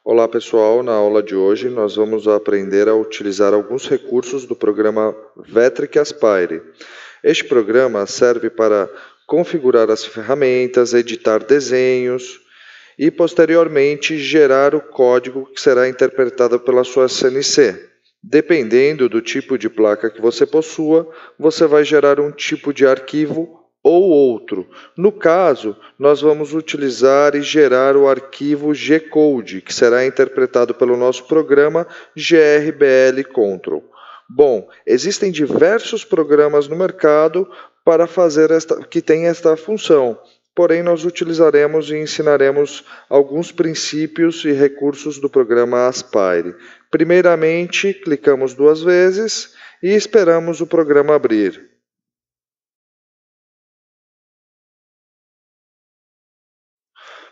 Olá pessoal, na aula de hoje nós vamos aprender a utilizar alguns recursos do programa Vetric Aspire. Este programa serve para configurar as ferramentas, editar desenhos e posteriormente gerar o código que será interpretado pela sua CNC. Dependendo do tipo de placa que você possua, você vai gerar um tipo de arquivo ou outro. No caso, nós vamos utilizar e gerar o arquivo G-Code, que será interpretado pelo nosso programa GRBL Control. Bom, existem diversos programas no mercado para fazer que tem esta função, porém nós utilizaremos e ensinaremos alguns princípios e recursos do programa Aspire. Primeiramente, clicamos 2 vezes e esperamos o programa abrir.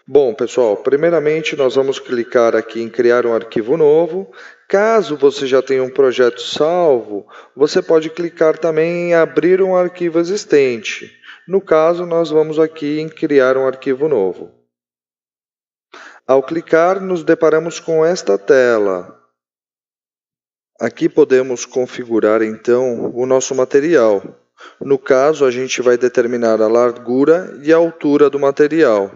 Bom, pessoal, primeiramente nós vamos clicar aqui em criar um arquivo novo. Caso você já tenha um projeto salvo, você pode clicar também em abrir um arquivo existente. No caso, nós vamos aqui em criar um arquivo novo. Ao clicar, nos deparamos com esta tela. Aqui podemos configurar então o nosso material. No caso, a gente vai determinar a largura e a altura do material.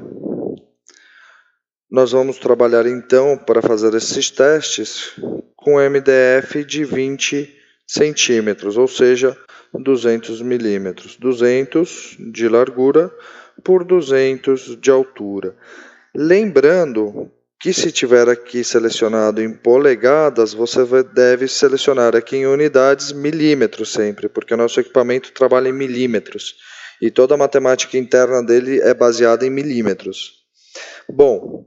Nós vamos trabalhar então, para fazer esses testes, com MDF de 20 centímetros, ou seja, 200 milímetros. 200 de largura por 200 de altura. Lembrando que se tiver aqui selecionado em polegadas, você deve selecionar aqui em unidades milímetros sempre, porque o nosso equipamento trabalha em milímetros e toda a matemática interna dele é baseada em milímetros. Bom,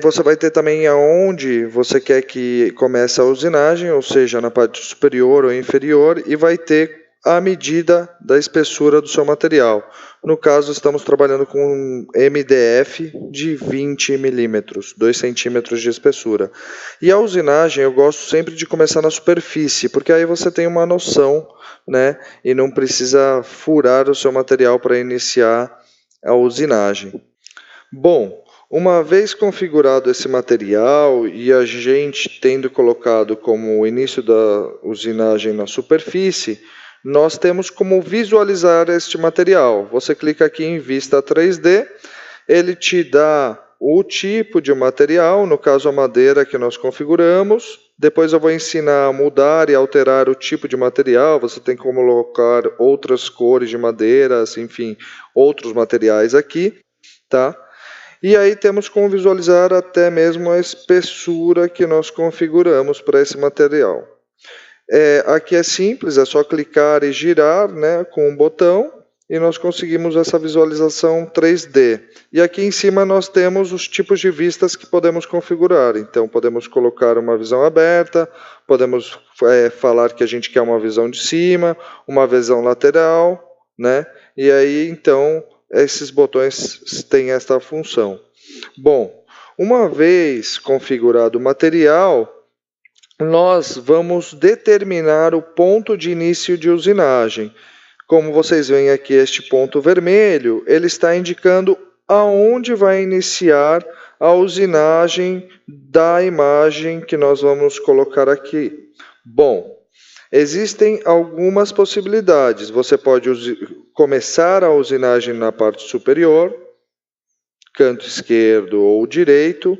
você vai ter também aonde você quer que comece a usinagem, ou seja, na parte superior ou inferior, e vai ter a medida da espessura do seu material. No caso, estamos trabalhando com MDF de 20 milímetros, 2 centímetros de espessura. E a usinagem eu gosto sempre de começar na superfície, porque aí você tem uma noção, né, e não precisa furar o seu material para iniciar a usinagem. Bom, uma vez configurado esse material e a gente tendo colocado como o início da usinagem na superfície, nós temos como visualizar este material. Você clica aqui em Vista 3D, ele te dá o tipo de material, no caso a madeira que nós configuramos. Depois eu vou ensinar a mudar e alterar o tipo de material. Você tem como colocar outras cores de madeiras, enfim, outros materiais aqui, tá? E aí temos como visualizar até mesmo a espessura que nós configuramos para esse material. Aqui é simples, é só clicar e girar, né, com um botão e nós conseguimos essa visualização 3D. E aqui em cima nós temos os tipos de vistas que podemos configurar. Então podemos colocar uma visão aberta, podemos falar que a gente quer uma visão de cima, uma visão lateral, né? E aí então esses botões têm esta função. Bom, uma vez configurado o material, nós vamos determinar o ponto de início de usinagem. Como vocês veem aqui, este ponto vermelho, ele está indicando aonde vai iniciar a usinagem da imagem que nós vamos colocar aqui. Bom, existem algumas possibilidades. Você pode começar a usinagem na parte superior, canto esquerdo ou direito,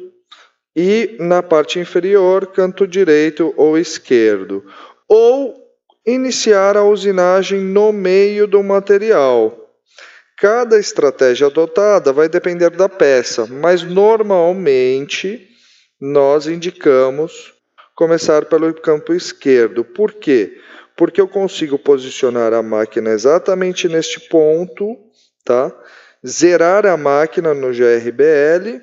e na parte inferior, canto direito ou esquerdo. Ou iniciar a usinagem no meio do material. Cada estratégia adotada vai depender da peça, mas normalmente nós indicamos começar pelo campo esquerdo. Por quê? Porque eu consigo posicionar a máquina exatamente neste ponto, tá? Zerar a máquina no GRBL,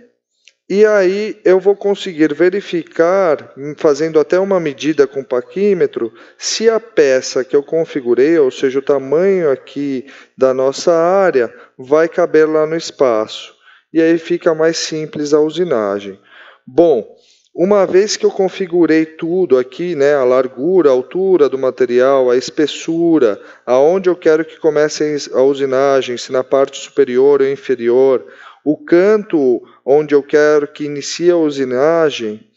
e aí eu vou conseguir verificar, fazendo até uma medida com paquímetro, se a peça que eu configurei, ou seja, o tamanho aqui da nossa área, vai caber lá no espaço. E aí fica mais simples a usinagem. Bom, uma vez que eu configurei tudo aqui, né, a largura, a altura do material, a espessura, aonde eu quero que comece a usinagem, se na parte superior ou inferior, O canto onde eu quero que inicie a usinagem,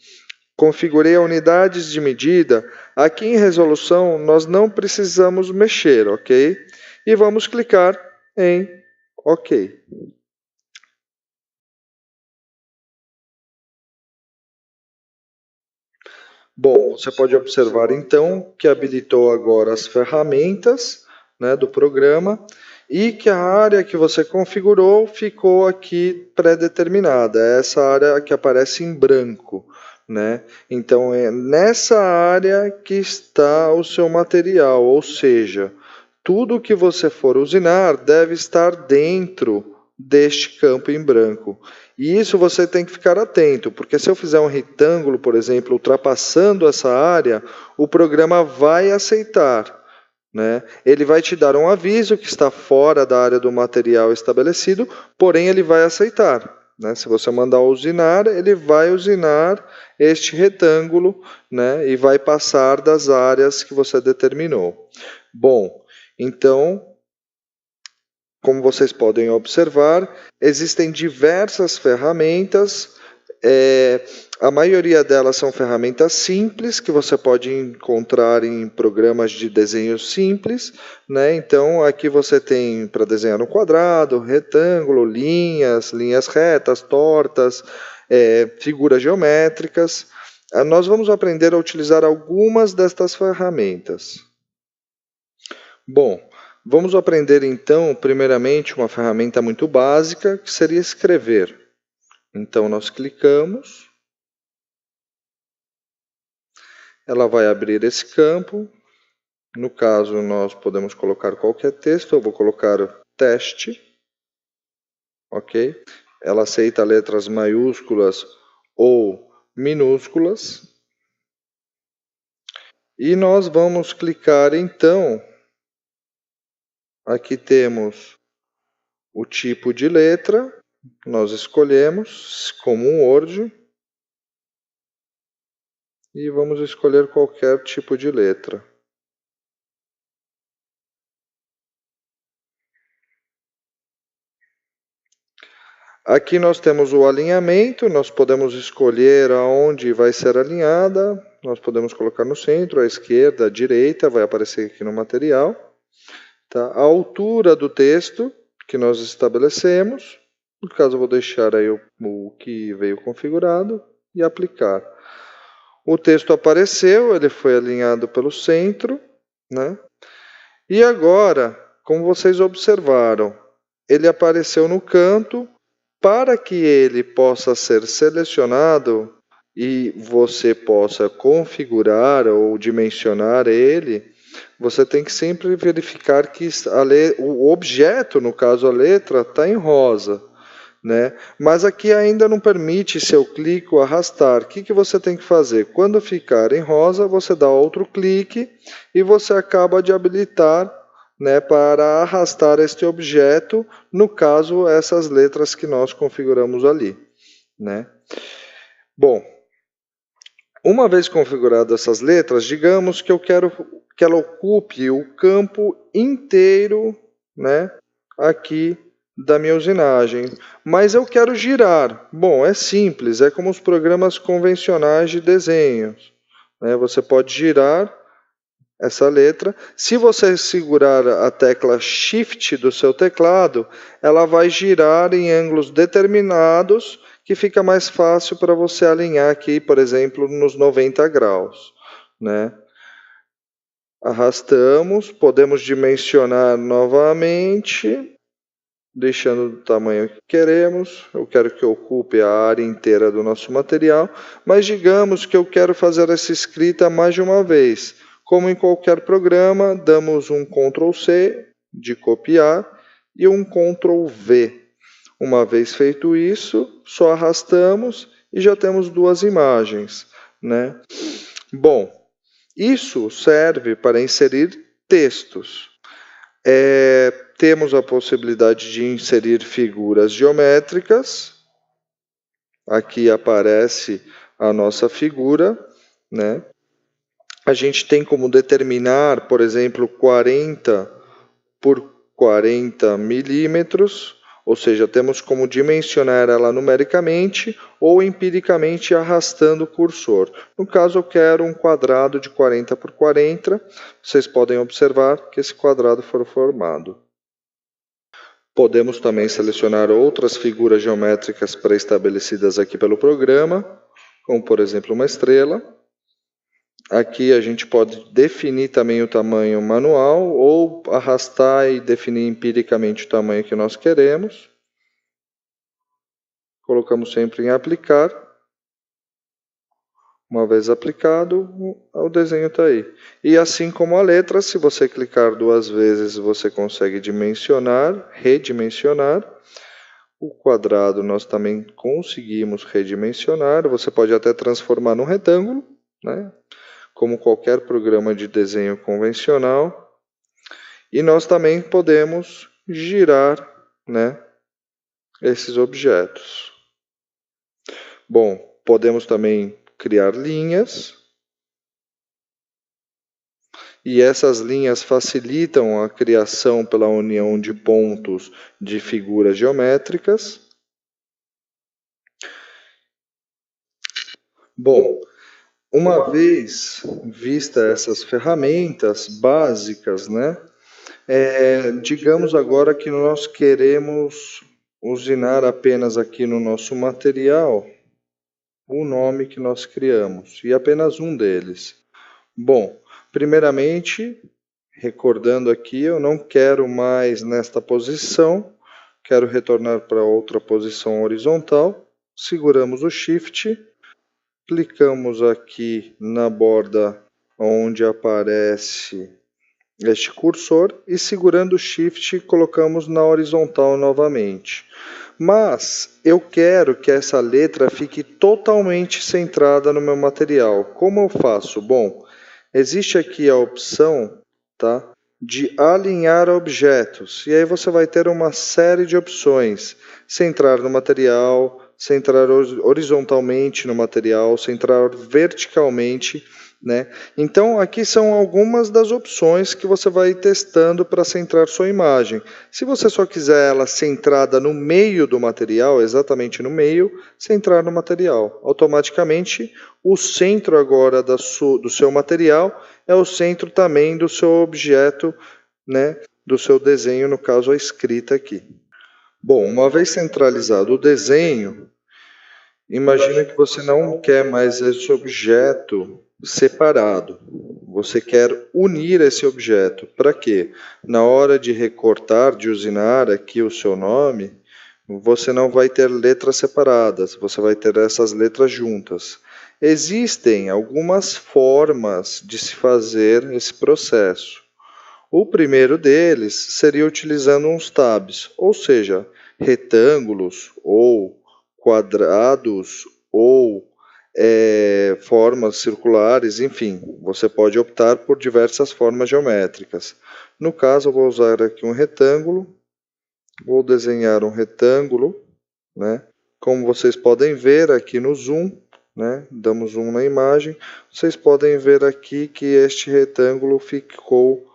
configurei a unidades de medida. Aqui em resolução nós não precisamos mexer, ok? E vamos clicar em OK. Bom, você pode observar então que habilitou agora as ferramentas, né, do programa e que a área que você configurou ficou aqui pré-determinada. É essa área que aparece em branco, né? Então é nessa área que está o seu material, ou seja, tudo que você for usinar deve estar dentro deste campo em branco. E isso você tem que ficar atento, porque se eu fizer um retângulo, por exemplo, ultrapassando essa área, o programa vai aceitar, né? Ele vai te dar um aviso que está fora da área do material estabelecido, porém ele vai aceitar, né? Se você mandar usinar, ele vai usinar este retângulo, né? E vai passar das áreas que você determinou. Bom, então, como vocês podem observar, existem diversas ferramentas. A maioria delas são ferramentas simples, que você pode encontrar em programas de desenho simples, né? Então, aqui você tem para desenhar um quadrado, retângulo, linhas retas, tortas, figuras geométricas. Nós vamos aprender a utilizar algumas destas ferramentas. Bom, vamos aprender então, primeiramente, uma ferramenta muito básica, que seria escrever. Então, nós clicamos, ela vai abrir esse campo. No caso, nós podemos colocar qualquer texto, eu vou colocar teste, ok? Ela aceita letras maiúsculas ou minúsculas. E nós vamos clicar então, aqui temos o tipo de letra, nós escolhemos como um Word e vamos escolher qualquer tipo de letra. Aqui nós temos o alinhamento, nós podemos escolher aonde vai ser alinhada, nós podemos colocar no centro, à esquerda, à direita, vai aparecer aqui no material. Tá? A altura do texto que nós estabelecemos, no caso eu vou deixar aí o que veio configurado e aplicar. O texto apareceu, ele foi alinhado pelo centro, né? E agora, como vocês observaram, ele apareceu no canto. Para que ele possa ser selecionado e você possa configurar ou dimensionar ele, você tem que sempre verificar que o objeto, no caso a letra, está em rosa, né? Mas aqui ainda não permite, se eu clico, arrastar. O que você tem que fazer? Quando ficar em rosa, você dá outro clique e você acaba de habilitar, né, para arrastar este objeto, no caso, essas letras que nós configuramos ali, né? Bom, uma vez configuradas essas letras, digamos que eu quero que ela ocupe o campo inteiro, né, aqui da minha usinagem, mas eu quero girar. Bom, é simples, é como os programas convencionais de desenhos, né? Você pode girar essa letra. Se você segurar a tecla Shift do seu teclado, ela vai girar em ângulos determinados, que fica mais fácil para você alinhar aqui, por exemplo, nos 90 graus, né? Arrastamos, podemos dimensionar novamente, deixando do tamanho que queremos. Eu quero que ocupe a área inteira do nosso material, mas digamos que eu quero fazer essa escrita mais de uma vez. Como em qualquer programa, damos um Ctrl+C de copiar e um Ctrl+V. Uma vez feito isso, só arrastamos e já temos duas imagens, né? Bom, isso serve para inserir textos. Temos a possibilidade de inserir figuras geométricas. Aqui aparece a nossa figura, né? A gente tem como determinar, por exemplo, 40 por 40 milímetros, Ou seja, temos como dimensionar ela numericamente ou empiricamente arrastando o cursor. No caso, eu quero um quadrado de 40 por 40. Vocês podem observar que esse quadrado foi formado. Podemos também selecionar outras figuras geométricas pré-estabelecidas aqui pelo programa, como por exemplo uma estrela. Aqui a gente pode definir também o tamanho manual ou arrastar e definir empiricamente o tamanho que nós queremos. Colocamos sempre em aplicar. Uma vez aplicado, o desenho está aí. E assim como a letra, se você clicar 2 vezes, você consegue dimensionar, redimensionar. O quadrado nós também conseguimos redimensionar. Você pode até transformar num retângulo, né? Como qualquer programa de desenho convencional. E nós também podemos girar, né, esses objetos. Bom, podemos também criar linhas. E essas linhas facilitam a criação pela união de pontos de figuras geométricas. Bom, uma vez vista essas ferramentas básicas, né, digamos agora que nós queremos usinar apenas aqui no nosso material o nome que nós criamos, e apenas um deles. Bom, primeiramente, recordando aqui, eu não quero mais nesta posição, quero retornar para outra posição horizontal, seguramos o Shift, clicamos aqui na borda onde aparece este cursor e segurando o Shift colocamos na horizontal novamente. Mas eu quero que essa letra fique totalmente centrada no meu material. Como eu faço? Bom, existe aqui a opção, tá, de alinhar objetos. E aí você vai ter uma série de opções. Centrar no material, centrar horizontalmente no material, centrar verticalmente, né? Então, aqui são algumas das opções que você vai testando para centrar sua imagem. Se você só quiser ela centrada no meio do material, exatamente no meio, centrar no material. Automaticamente, o centro agora do seu material é o centro também do seu objeto, né? Do seu desenho, no caso a escrita aqui. Bom, uma vez centralizado o desenho, imagina que você não quer mais esse objeto separado. Você quer unir esse objeto. Para quê? Na hora de recortar, de usinar aqui o seu nome, você não vai ter letras separadas, você vai ter essas letras juntas. Existem algumas formas de se fazer esse processo. O primeiro deles seria utilizando uns tabs, ou seja, retângulos ou quadrados ou formas circulares, enfim, você pode optar por diversas formas geométricas. No caso, eu vou usar aqui um retângulo, vou desenhar um retângulo, né? Como vocês podem ver aqui no zoom, né? Damos zoom na imagem, vocês podem ver aqui que este retângulo ficou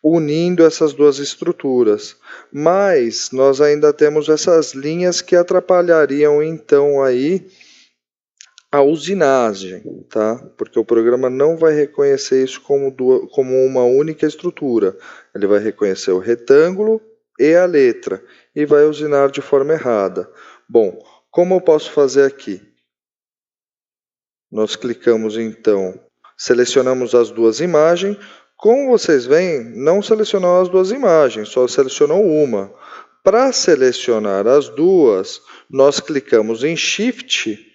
unindo essas duas estruturas, mas nós ainda temos essas linhas que atrapalhariam então aí a usinagem, tá? Porque o programa não vai reconhecer isso como uma única estrutura, ele vai reconhecer o retângulo e a letra e vai usinar de forma errada. Bom, como eu posso fazer aqui? Nós clicamos então, selecionamos as duas imagens. Como vocês veem, não selecionou as duas imagens, só selecionou uma. Para selecionar as duas, nós clicamos em Shift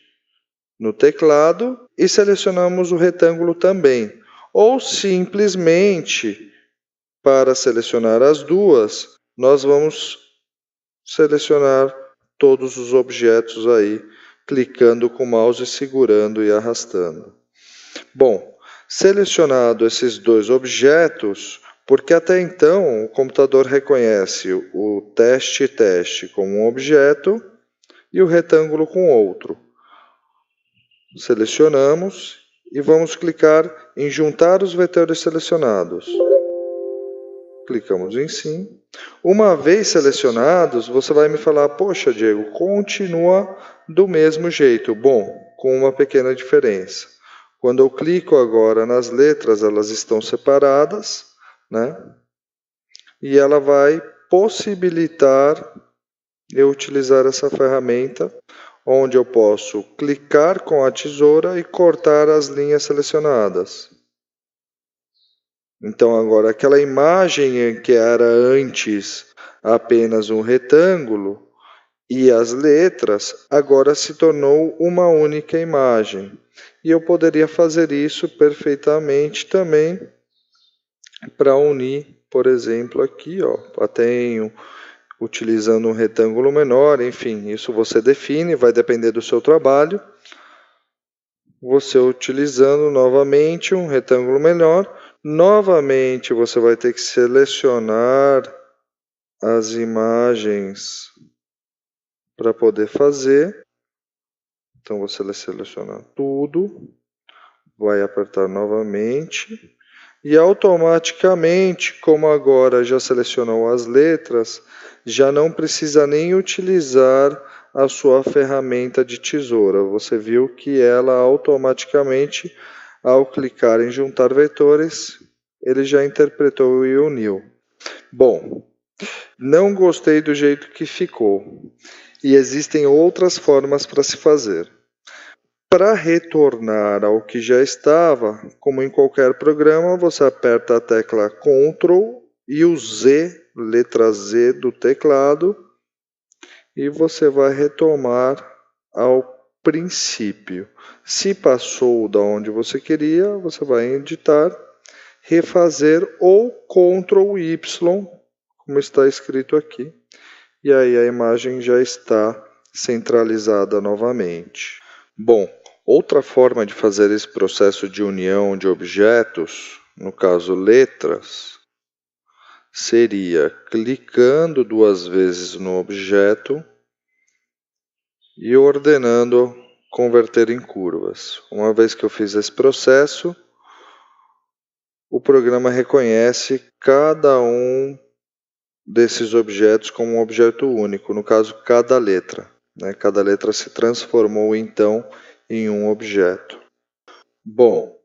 no teclado e selecionamos o retângulo também. Ou simplesmente, para selecionar as duas, nós vamos selecionar todos os objetos aí, clicando com o mouse, segurando e arrastando. Bom, selecionado esses dois objetos, porque até então o computador reconhece o teste como um objeto e o retângulo com outro. Selecionamos e vamos clicar em juntar os vetores selecionados. Clicamos em sim. Uma vez selecionados, você vai me falar, poxa, Diego, continua do mesmo jeito. Bom, com uma pequena diferença. Quando eu clico agora nas letras, elas estão separadas, né? E ela vai possibilitar eu utilizar essa ferramenta, onde eu posso clicar com a tesoura e cortar as linhas selecionadas. Então agora aquela imagem que era antes apenas um retângulo e as letras agora se tornou uma única imagem. E eu poderia fazer isso perfeitamente também para unir, por exemplo, aqui, ó, tenho utilizando um retângulo menor, enfim, isso você define, vai depender do seu trabalho. Você utilizando novamente um retângulo menor, novamente você vai ter que selecionar as imagens para poder fazer. Então você seleciona tudo, vai apertar novamente e automaticamente, como agora já selecionou as letras, já não precisa nem utilizar a sua ferramenta de tesoura. Você viu que ela automaticamente, ao clicar em juntar vetores, ele já interpretou e uniu. Bom, não gostei do jeito que ficou. E existem outras formas para se fazer. Para retornar ao que já estava, como em qualquer programa, você aperta a tecla Ctrl e o Z, letra Z do teclado, e você vai retomar ao princípio. Se passou da onde você queria, você vai editar, refazer ou Ctrl Y, como está escrito aqui. E aí a imagem já está centralizada novamente. Bom, outra forma de fazer esse processo de união de objetos, no caso letras, seria clicando 2 vezes no objeto e ordenando converter em curvas. Uma vez que eu fiz esse processo, o programa reconhece cada um desses objetos como um objeto único, no caso, cada letra. Cada letra se transformou, então, em um objeto. Bom,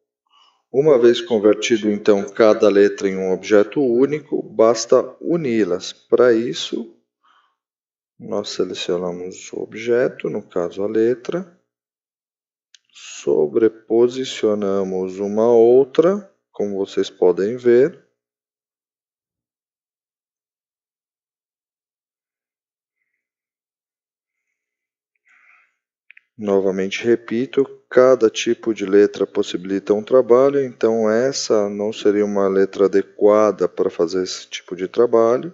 uma vez convertido, então, cada letra em um objeto único, basta uni-las. Para isso, nós selecionamos o objeto, no caso a letra, sobreposicionamos uma outra, como vocês podem ver, novamente repito, cada tipo de letra possibilita um trabalho, então essa não seria uma letra adequada para fazer esse tipo de trabalho.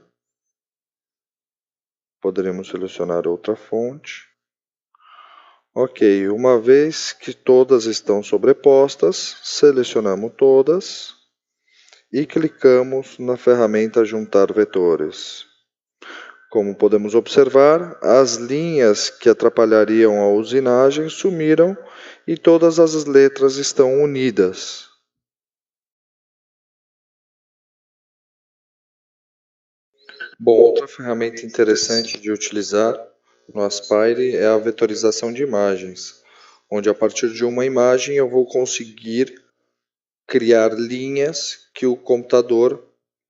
Poderíamos selecionar outra fonte. Ok, uma vez que todas estão sobrepostas, selecionamos todas e clicamos na ferramenta Juntar Vetores. Como podemos observar, as linhas que atrapalhariam a usinagem sumiram e todas as letras estão unidas. Bom, outra ferramenta interessante de utilizar no Aspire é a vetorização de imagens, onde a partir de uma imagem eu vou conseguir criar linhas que o computador,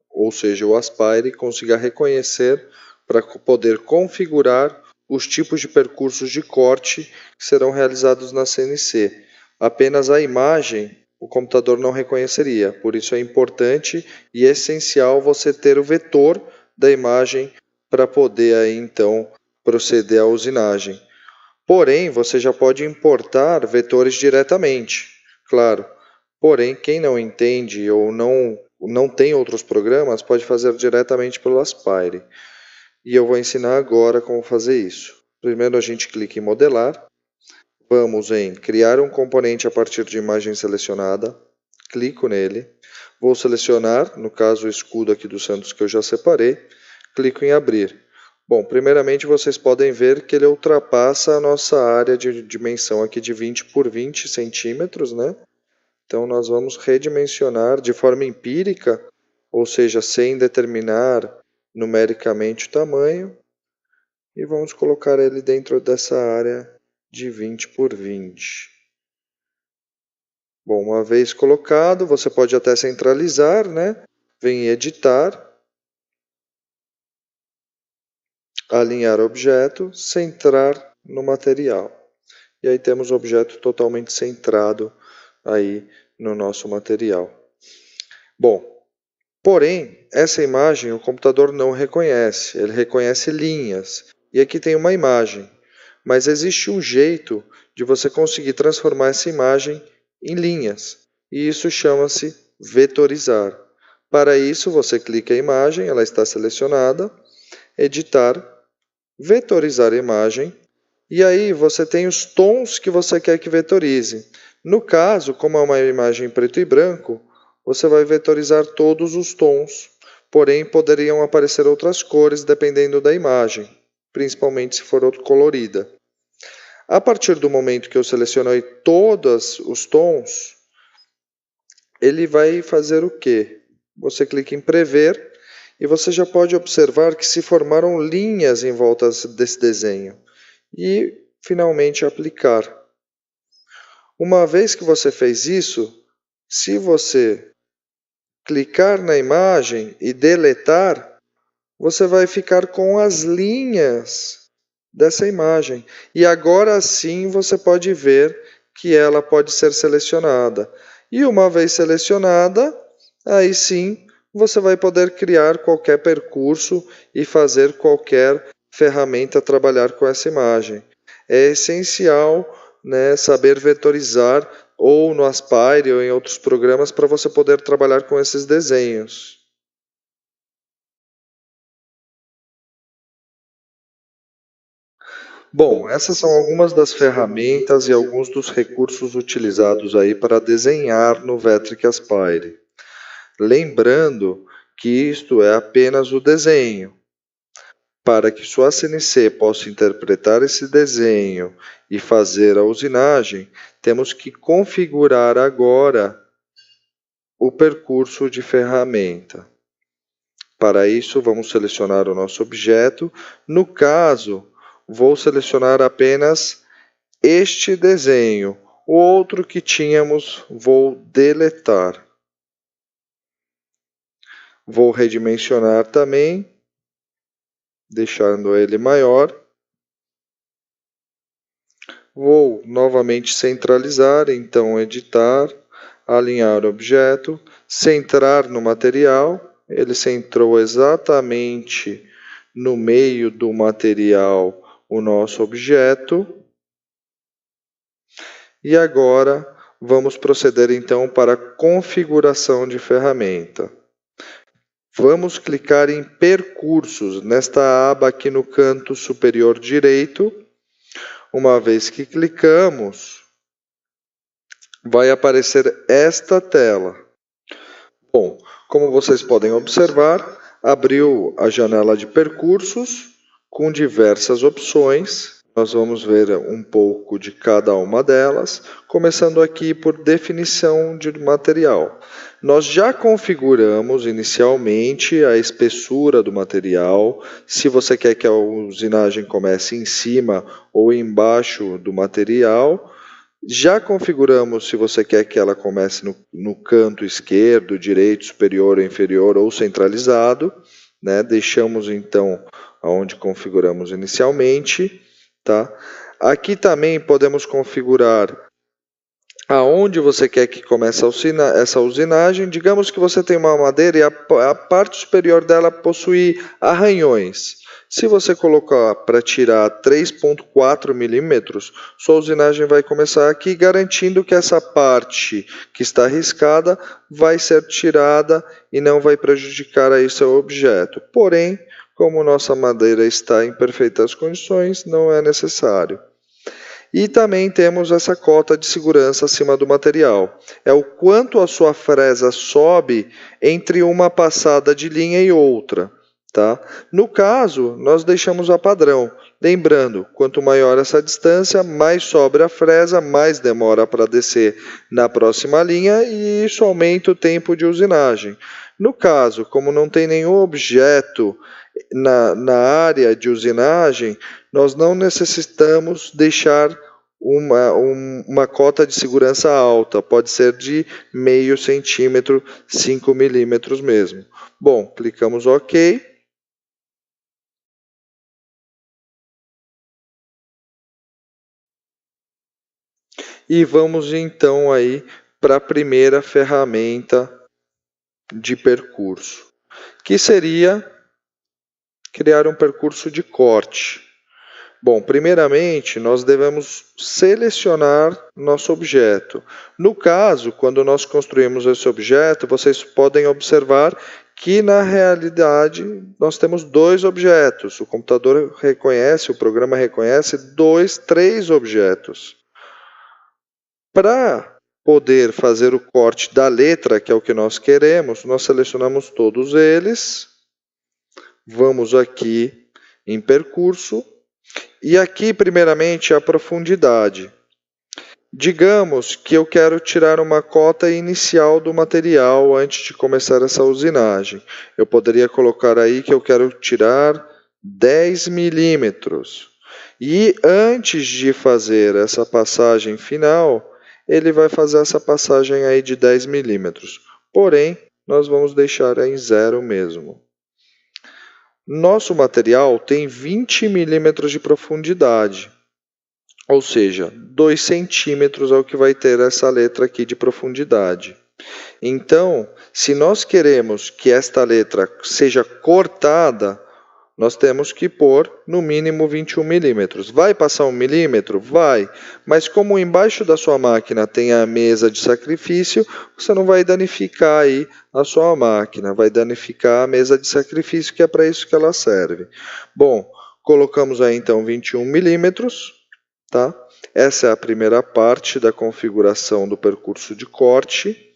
ou seja, o Aspire, consiga reconhecer para poder configurar os tipos de percursos de corte que serão realizados na CNC. Apenas a imagem o computador não reconheceria, por isso é importante e essencial você ter o vetor da imagem para poder aí então proceder à usinagem. Porém, você já pode importar vetores diretamente, claro. Porém, quem não entende ou não tem outros programas, pode fazer diretamente pelo Aspire. E eu vou ensinar agora como fazer isso. Primeiro a gente clica em modelar. Vamos em criar um componente a partir de imagem selecionada. Clico nele. Vou selecionar, no caso o escudo aqui do Santos que eu já separei. Clico em abrir. Bom, primeiramente vocês podem ver que ele ultrapassa a nossa área de dimensão aqui de 20 por 20 centímetros, né? Então nós vamos redimensionar de forma empírica ou seja, sem determinar numericamente o tamanho, e vamos colocar ele dentro dessa área de 20 por 20. Bom, uma vez colocado, você pode até centralizar, né? Vem em editar, alinhar objeto, centrar no material. E aí temos o objeto totalmente centrado aí no nosso material. Bom, porém, essa imagem o computador não reconhece, ele reconhece linhas. E aqui tem uma imagem, mas existe um jeito de você conseguir transformar essa imagem em linhas, e isso chama-se vetorizar. Para isso, você clica a imagem, ela está selecionada, editar, vetorizar a imagem, e aí você tem os tons que você quer que vetorize. No caso, como é uma imagem em preto e branco, você vai vetorizar todos os tons, porém poderiam aparecer outras cores dependendo da imagem, principalmente se for colorida. A partir do momento que eu selecionei todos os tons, ele vai fazer o quê? Você clica em prever e você já pode observar que se formaram linhas em volta desse desenho. E, finalmente, aplicar. Uma vez que você fez isso, se você clicar na imagem e deletar, você vai ficar com as linhas dessa imagem. E agora sim você pode ver que ela pode ser selecionada. E uma vez selecionada, aí sim você vai poder criar qualquer percurso e fazer qualquer ferramenta trabalhar com essa imagem. É essencial, né, saber vetorizar ou no Aspire ou em outros programas para você poder trabalhar com esses desenhos. Bom, essas são algumas das ferramentas e alguns dos recursos utilizados aí para desenhar no Vectric Aspire. Lembrando que isto é apenas o desenho. Para que sua CNC possa interpretar esse desenho e fazer a usinagem, temos que configurar agora o percurso de ferramenta. Para isso, vamos selecionar o nosso objeto. No caso, vou selecionar apenas este desenho. O outro que tínhamos, vou deletar. Vou redimensionar também, deixando ele maior. Vou novamente centralizar, então editar, alinhar o objeto, centrar no material. Ele centrou exatamente no meio do material o nosso objeto. E agora vamos proceder então para a configuração de ferramenta. Vamos clicar em percursos, nesta aba aqui no canto superior direito. Uma vez que clicamos, vai aparecer esta tela. Bom, como vocês podem observar, abriu a janela de percursos com diversas opções. Nós vamos ver um pouco de cada uma delas, começando aqui por definição de material. Nós já configuramos inicialmente a espessura do material. Se você quer que a usinagem comece em cima ou embaixo do material, já configuramos se você quer que ela comece no canto esquerdo, direito, superior ou inferior ou centralizado, né? Deixamos então onde configuramos inicialmente. Tá? Aqui também podemos configurar aonde você quer que comece essa usinagem. Digamos que você tem uma madeira e a parte superior dela possui arranhões. Se você colocar para tirar 3,4 milímetros, sua usinagem vai começar aqui, garantindo que essa parte que está riscada vai ser tirada e não vai prejudicar aí seu objeto. Porém, como nossa madeira está em perfeitas condições, não é necessário. E também temos essa cota de segurança acima do material. É o quanto a sua fresa sobe entre uma passada de linha e outra. Tá? No caso, nós deixamos a padrão. Lembrando, quanto maior essa distância, mais sobe a fresa, mais demora para descer na próxima linha e isso aumenta o tempo de usinagem. No caso, como não tem nenhum objeto na área de usinagem, nós não necessitamos deixar uma cota de segurança alta, pode ser de meio centímetro, 5 milímetros mesmo. Bom, clicamos OK. E vamos então aí para a primeira ferramenta de percurso, que seria criar um percurso de corte. Bom, primeiramente, nós devemos selecionar nosso objeto. No caso, quando nós construímos esse objeto, vocês podem observar que, na realidade, nós temos dois objetos. O computador reconhece, o programa reconhece três objetos. Para poder fazer o corte da letra, que é o que nós queremos, nós selecionamos todos eles. Vamos aqui em percurso. E aqui, primeiramente, a profundidade. Digamos que eu quero tirar uma cota inicial do material antes de começar essa usinagem. Eu poderia colocar aí que eu quero tirar 10 milímetros. E antes de fazer essa passagem final, ele vai fazer essa passagem aí de 10 milímetros. Porém, nós vamos deixar em 0 mesmo. Nosso material tem 20 milímetros de profundidade, ou seja, 2 centímetros é o que vai ter essa letra aqui de profundidade. Então, se nós queremos que esta letra seja cortada, nós temos que pôr no mínimo 21 milímetros. Vai passar 1 milímetro? Vai. Mas como embaixo da sua máquina tem a mesa de sacrifício, você não vai danificar aí a sua máquina. Vai danificar a mesa de sacrifício, que é para isso que ela serve. Bom, colocamos aí então 21 milímetros. Tá? Essa é a primeira parte da configuração do percurso de corte.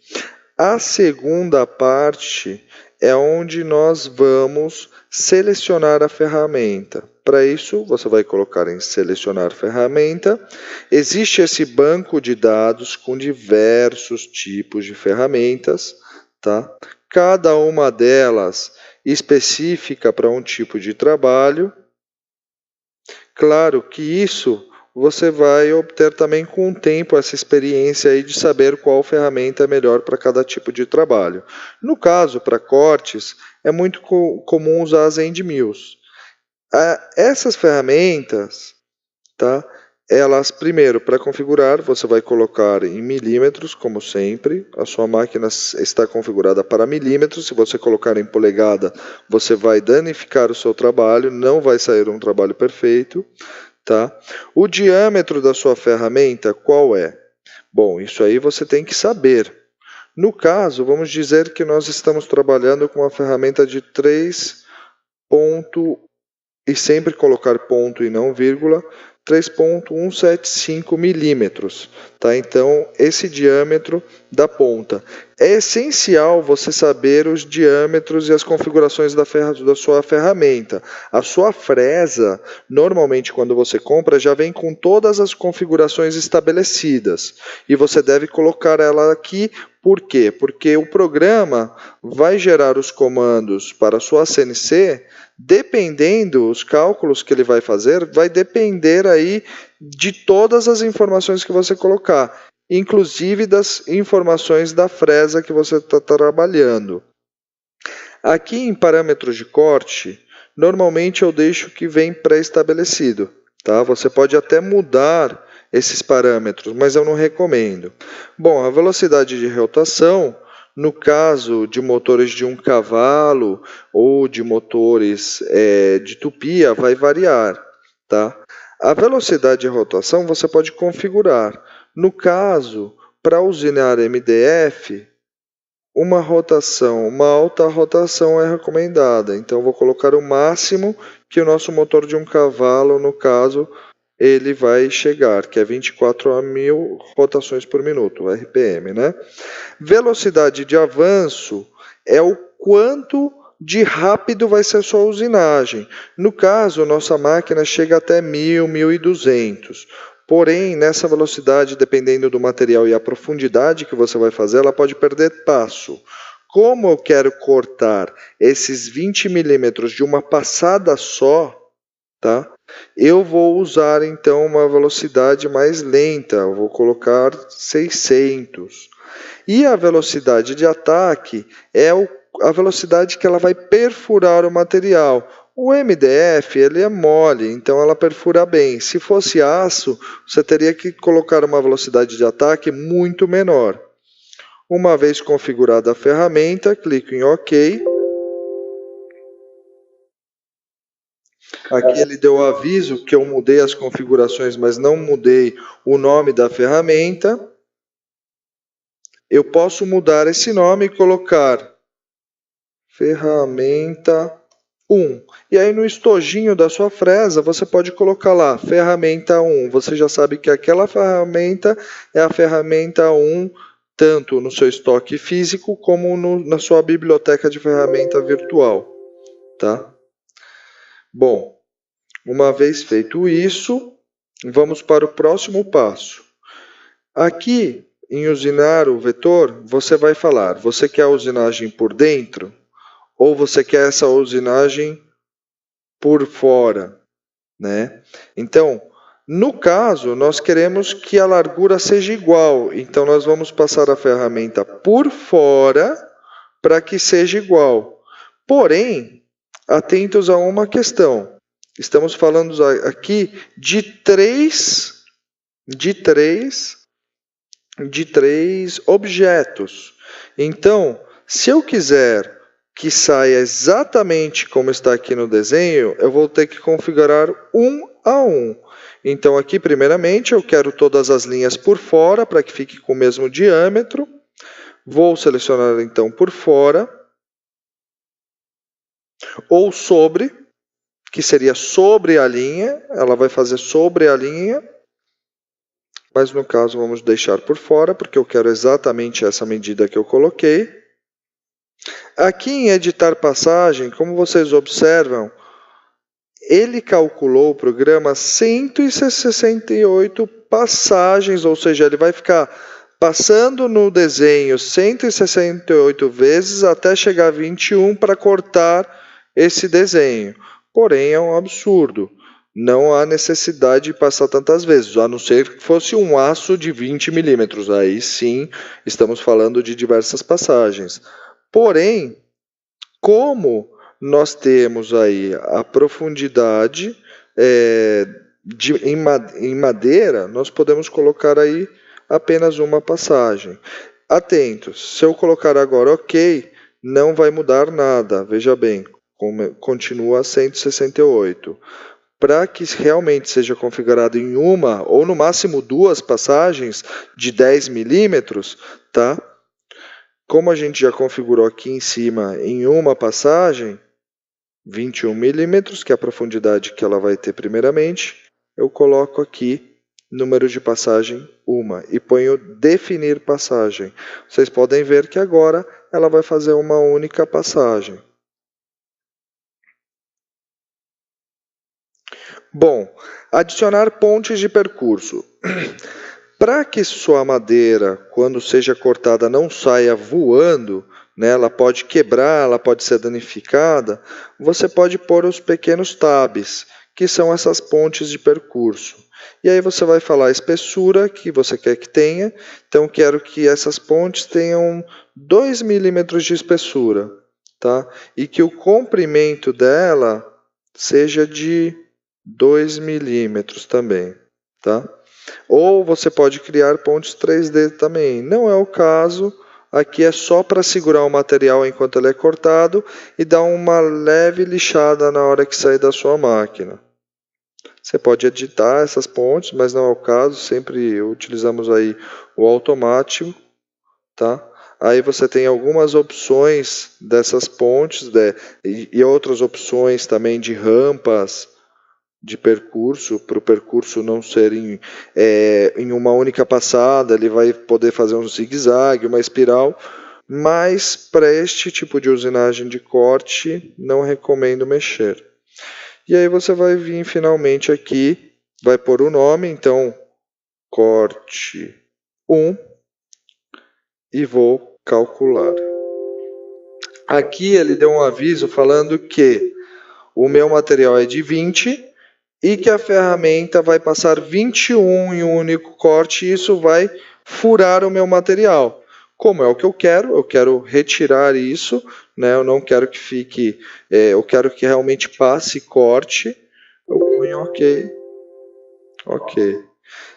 A segunda parte é onde nós vamos selecionar a ferramenta. Para isso, você vai colocar em selecionar ferramenta. Existe esse banco de dados com diversos tipos de ferramentas, tá? Cada uma delas específica para um tipo de trabalho. Claro que isso você vai obter também com o tempo essa experiência aí de saber qual ferramenta é melhor para cada tipo de trabalho. No caso, para cortes, é muito comum usar as end mills. Essas ferramentas, tá? Elas, primeiro, para configurar, você vai colocar em milímetros, como sempre. A sua máquina está configurada para milímetros. Se você colocar em polegada, você vai danificar o seu trabalho, não vai sair um trabalho perfeito. Tá? O diâmetro da sua ferramenta, qual é? Bom, isso aí você tem que saber. No caso, vamos dizer que nós estamos trabalhando com uma ferramenta de 3 ponto, e sempre colocar ponto e não vírgula, 3,175 milímetros. Tá? Então, esse diâmetro da ponta. É essencial você saber os diâmetros e as configurações da sua ferramenta. A sua fresa, normalmente quando você compra, já vem com todas as configurações estabelecidas. E você deve colocar ela aqui. Por quê? Porque o programa vai gerar os comandos para a sua CNC, dependendo, os cálculos que ele vai fazer, vai depender aí de todas as informações que você colocar, inclusive das informações da fresa que você está trabalhando. Aqui em parâmetros de corte, normalmente eu deixo que vem pré-estabelecido. Tá? Você pode até mudar esses parâmetros, mas eu não recomendo. Bom, a velocidade de rotação, no caso de motores de 1 cavalo ou de motores de tupia, vai variar. Tá? A velocidade de rotação você pode configurar. No caso, para usinar MDF, uma alta rotação é recomendada. Então, vou colocar o máximo que o nosso motor de 1 cavalo, no caso, ele vai chegar, que é 24.000 rotações por minuto, RPM, né? Velocidade de avanço é o quanto de rápido vai ser a sua usinagem. No caso, nossa máquina chega até 1.000, 1.200. Porém, nessa velocidade, dependendo do material e a profundidade que você vai fazer, ela pode perder passo. Como eu quero cortar esses 20 milímetros de uma passada só, tá? Eu vou usar então uma velocidade mais lenta, eu vou colocar 600. E a velocidade de ataque é a velocidade que ela vai perfurar o material. O MDF ele é mole, então ela perfura bem. Se fosse aço, você teria que colocar uma velocidade de ataque muito menor. Uma vez configurada a ferramenta, clico em OK. Aqui ele deu o aviso que eu mudei as configurações, mas não mudei o nome da ferramenta. Eu posso mudar esse nome e colocar ferramenta 1. E aí no estojinho da sua fresa, você pode colocar lá, ferramenta 1. Você já sabe que aquela ferramenta é a ferramenta 1, tanto no seu estoque físico como na sua biblioteca de ferramenta virtual. Tá? Bom, uma vez feito isso, vamos para o próximo passo. Aqui, em usinar o vetor, você vai falar, você quer a usinagem por dentro? Ou você quer essa usinagem por fora, né? Então, no caso, nós queremos que a largura seja igual. Então, nós vamos passar a ferramenta por fora para que seja igual. Porém, atentos a uma questão. Estamos falando aqui de três objetos. Então, se eu quiser que saia exatamente como está aqui no desenho, eu vou ter que configurar um a um. Então, aqui, primeiramente, eu quero todas as linhas por fora, para que fique com o mesmo diâmetro. Vou selecionar, então, por fora. Ou sobre, que seria sobre a linha. Ela vai fazer sobre a linha. Mas, no caso, vamos deixar por fora, porque eu quero exatamente essa medida que eu coloquei. Aqui em editar passagem, como vocês observam, ele calculou o programa 168 passagens, ou seja, ele vai ficar passando no desenho 168 vezes até chegar a 21 para cortar esse desenho. Porém, é um absurdo. Não há necessidade de passar tantas vezes, a não ser que fosse um aço de 20 milímetros. Aí sim, estamos falando de diversas passagens. Porém, como nós temos aí a profundidade em madeira, nós podemos colocar aí apenas uma passagem. Atentos, se eu colocar agora OK, não vai mudar nada. Veja bem, continua 168. Para que realmente seja configurado em uma ou no máximo duas passagens de 10 milímetros, tá? Como a gente já configurou aqui em cima em uma passagem, 21 milímetros, que é a profundidade que ela vai ter primeiramente, eu coloco aqui número de passagem 1 e ponho definir passagem. Vocês podem ver que agora ela vai fazer uma única passagem. Bom, adicionar pontes de percurso. Para que sua madeira, quando seja cortada, não saia voando, né, ela pode quebrar, ela pode ser danificada, você pode pôr os pequenos tabs, que são essas pontes de percurso. E aí você vai falar a espessura que você quer que tenha. Então, quero que essas pontes tenham 2 milímetros de espessura, tá? E que o comprimento dela seja de 2 milímetros também, tá? Ou você pode criar pontes 3D também. Não é o caso. Aqui é só para segurar o material enquanto ele é cortado e dar uma leve lixada na hora que sair da sua máquina. Você pode editar essas pontes, mas não é o caso. Sempre utilizamos aí o automático, tá? Aí você tem algumas opções dessas pontes e outras opções também de rampas de percurso, para o percurso não ser em uma única passada, ele vai poder fazer um zigue-zague, uma espiral, mas para este tipo de usinagem de corte, não recomendo mexer. E aí você vai vir finalmente aqui, vai pôr o nome, então, corte 1, e vou calcular. Aqui ele deu um aviso falando que o meu material é de 20 e que a ferramenta vai passar 21 em um único corte e isso vai furar o meu material. Como é o que eu quero retirar isso, né? Eu não quero que fique, eu quero que realmente passe corte. Eu ponho OK. OK.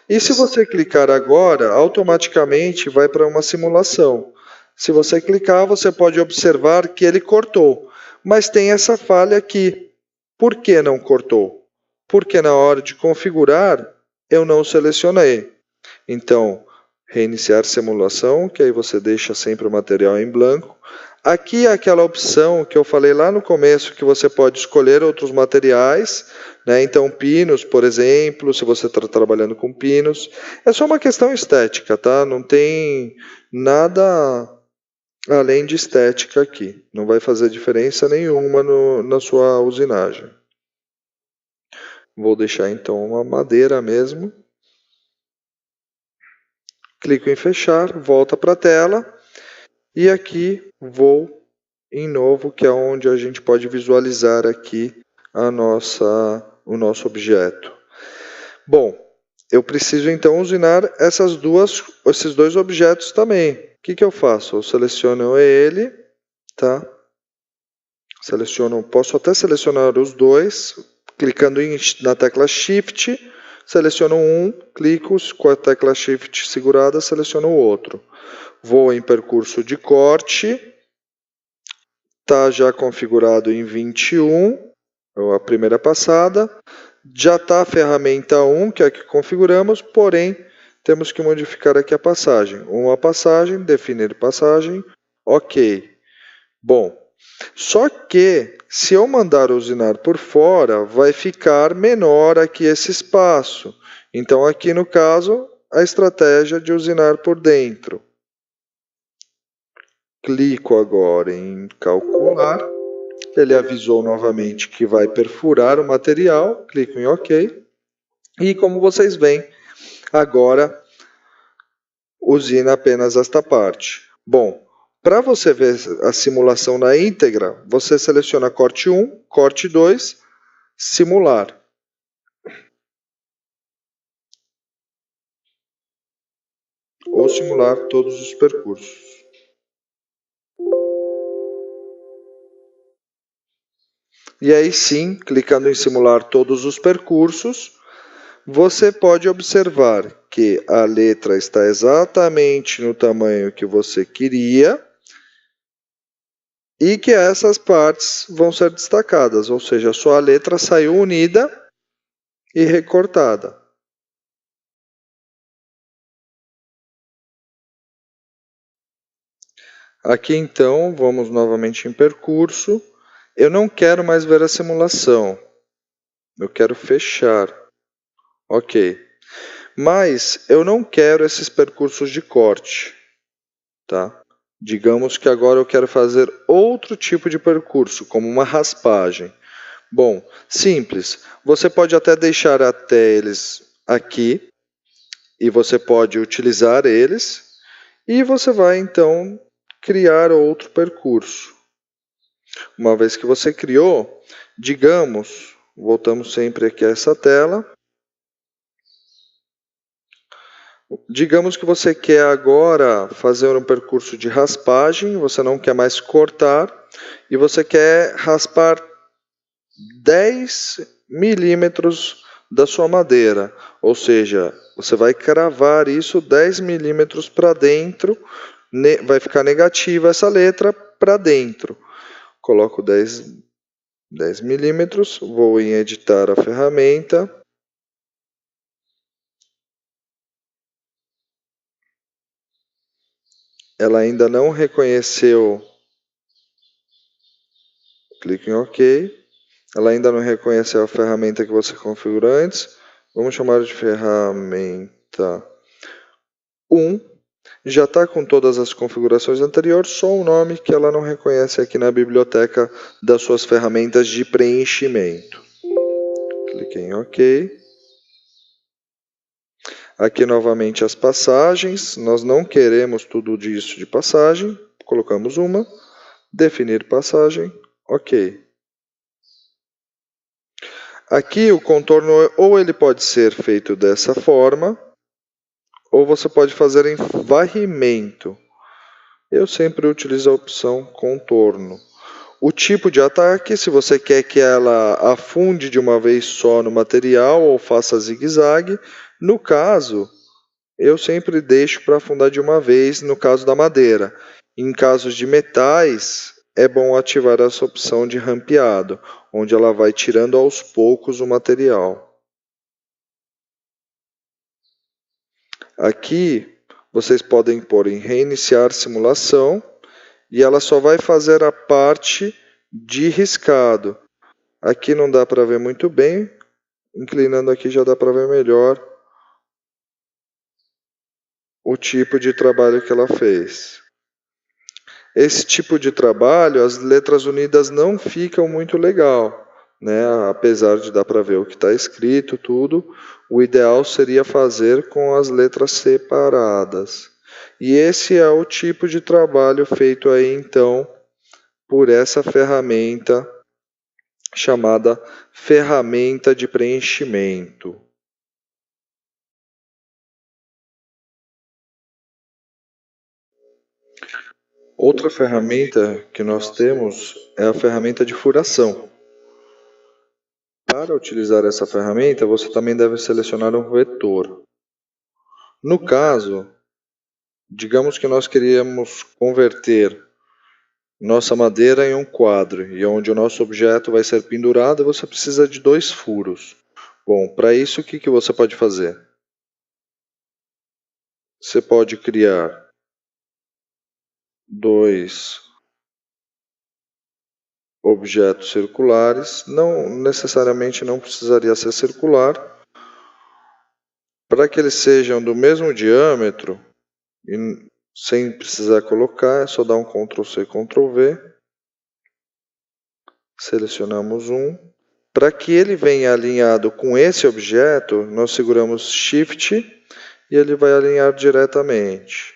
E se você clicar agora, automaticamente vai para uma simulação. Se você clicar, você pode observar que ele cortou. Mas tem essa falha aqui. Por que não cortou? Porque na hora de configurar, eu não selecionei. Então, reiniciar simulação, que aí você deixa sempre o material em branco. Aqui é aquela opção que eu falei lá no começo, que você pode escolher outros materiais, né? Então, pinos, por exemplo, se você está trabalhando com pinos. É só uma questão estética, tá? Não tem nada além de estética aqui. Não vai fazer diferença nenhuma na sua usinagem. Vou deixar então uma madeira mesmo. Clico em fechar, volta para a tela. E aqui vou em novo, que é onde a gente pode visualizar aqui o nosso objeto. Bom, eu preciso então usinar esses dois objetos também. O que eu faço? Eu seleciono ele, tá? Posso até selecionar os dois, clicando na tecla Shift, seleciono um, clico com a tecla Shift segurada, seleciono o outro. Vou em percurso de corte, está já configurado em 21, a primeira passada. Já está a ferramenta 1, que é a que configuramos, porém temos que modificar aqui a passagem. Uma passagem, definir passagem, OK. Bom, só que se eu mandar usinar por fora, vai ficar menor aqui esse espaço. Então aqui no caso, a estratégia de usinar por dentro. Clico agora em calcular. Ele avisou novamente que vai perfurar o material. Clico em OK. E como vocês veem, agora usina apenas esta parte. Bom, para você ver a simulação na íntegra, você seleciona corte 1, corte 2, simular. Ou simular todos os percursos. E aí sim, clicando em simular todos os percursos, você pode observar que a letra está exatamente no tamanho que você queria e que essas partes vão ser destacadas, ou seja, só a letra saiu unida e recortada. Aqui então, vamos novamente em percurso. Eu não quero mais ver a simulação. Eu quero fechar. OK. Mas eu não quero esses percursos de corte. Tá? Digamos que agora eu quero fazer outro tipo de percurso, como uma raspagem. Bom, simples. Você pode até deixar até eles aqui e você pode utilizar eles e você vai então criar outro percurso. Uma vez que você criou, digamos, voltamos sempre aqui a essa tela. Digamos que você quer agora fazer um percurso de raspagem, você não quer mais cortar, e você quer raspar 10 milímetros da sua madeira. Ou seja, você vai cravar isso 10 milímetros para dentro, vai ficar negativa essa letra para dentro. Coloco 10 milímetros, vou em editar a ferramenta. Ela ainda não reconheceu. Clique em OK. Ela ainda não reconheceu a ferramenta que você configurou antes. Vamos chamar de ferramenta 1. Já está com todas as configurações anteriores, só o nome que ela não reconhece aqui na biblioteca das suas ferramentas de preenchimento. Clique em OK. Aqui novamente as passagens. Nós não queremos tudo disso de passagem. Colocamos uma. definir passagem, ok. Aqui o contorno ou ele pode ser feito dessa forma, ou você pode fazer em varrimento. Eu sempre utilizo a opção contorno. O tipo de ataque, se você quer que ela afunde de uma vez só no material ou faça zigue-zague, no caso, eu sempre deixo para afundar de uma vez no caso da madeira. Em casos de metais, é bom ativar essa opção de rampeado, onde ela vai tirando aos poucos o material. Aqui, vocês podem pôr em reiniciar simulação e ela só vai fazer a parte de riscado. Aqui não dá para ver muito bem, inclinando aqui já dá para ver melhor o tipo de trabalho que ela fez. Esse tipo de trabalho, as letras unidas não ficam muito legal, né? Apesar de dar para ver o que está escrito, tudo, o ideal seria fazer com as letras separadas. E esse é o tipo de trabalho feito aí, então, por essa ferramenta chamada ferramenta de preenchimento. Outra ferramenta que nós temos é a ferramenta de furação. Para utilizar essa ferramenta, você também deve selecionar um vetor. No caso, digamos que nós queríamos converter nossa madeira em um quadro, e onde o nosso objeto vai ser pendurado, você precisa de 2 furos. Bom, para isso, o que você pode fazer? Você pode criar 2 objetos circulares, não necessariamente não precisaria ser circular, para que eles sejam do mesmo diâmetro, e sem precisar colocar, é só dar um Ctrl+C, Ctrl+V, selecionamos um. Para que ele venha alinhado com esse objeto, nós seguramos Shift e ele vai alinhar diretamente.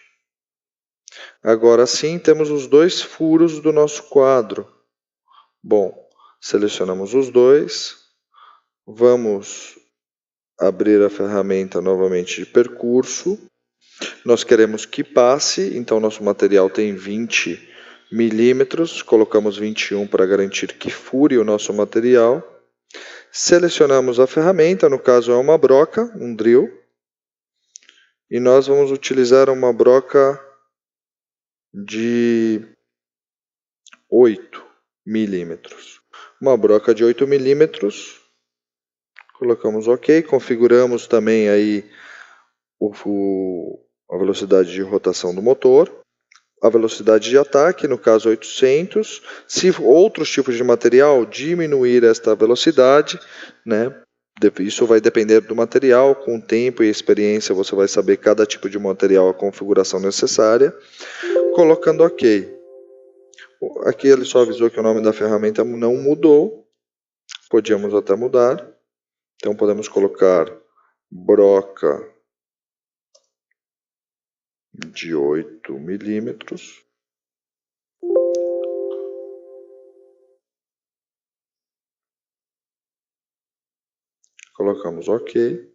Agora sim, temos os 2 furos do nosso quadro. Bom, selecionamos os 2, vamos abrir a ferramenta novamente de percurso. Nós queremos que passe, então nosso material tem 20 milímetros, colocamos 21 para garantir que fure o nosso material. Selecionamos a ferramenta, no caso é uma broca, um drill, e nós vamos utilizar uma broca de 8 milímetros. Uma broca de 8 milímetros, colocamos OK, configuramos também aí a velocidade de rotação do motor, a velocidade de ataque, no caso 800. Se outros tipos de material, diminuir esta velocidade, né? Isso vai depender do material, com o tempo e experiência você vai saber cada tipo de material, a configuração necessária, colocando OK. Aqui ele só avisou que o nome da ferramenta não mudou, podíamos até mudar, então podemos colocar broca de 8 milímetros. Colocamos OK.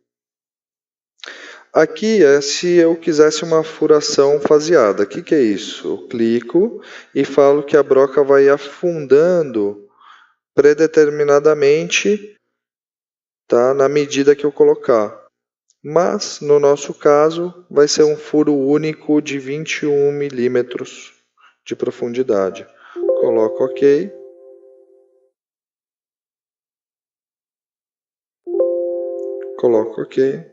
Aqui é se eu quisesse uma furação faseada. O que é isso? Eu clico e falo que a broca vai afundando predeterminadamente, tá, na medida que eu colocar. Mas, no nosso caso, vai ser um furo único de 21 milímetros de profundidade. Coloco OK. Coloco OK.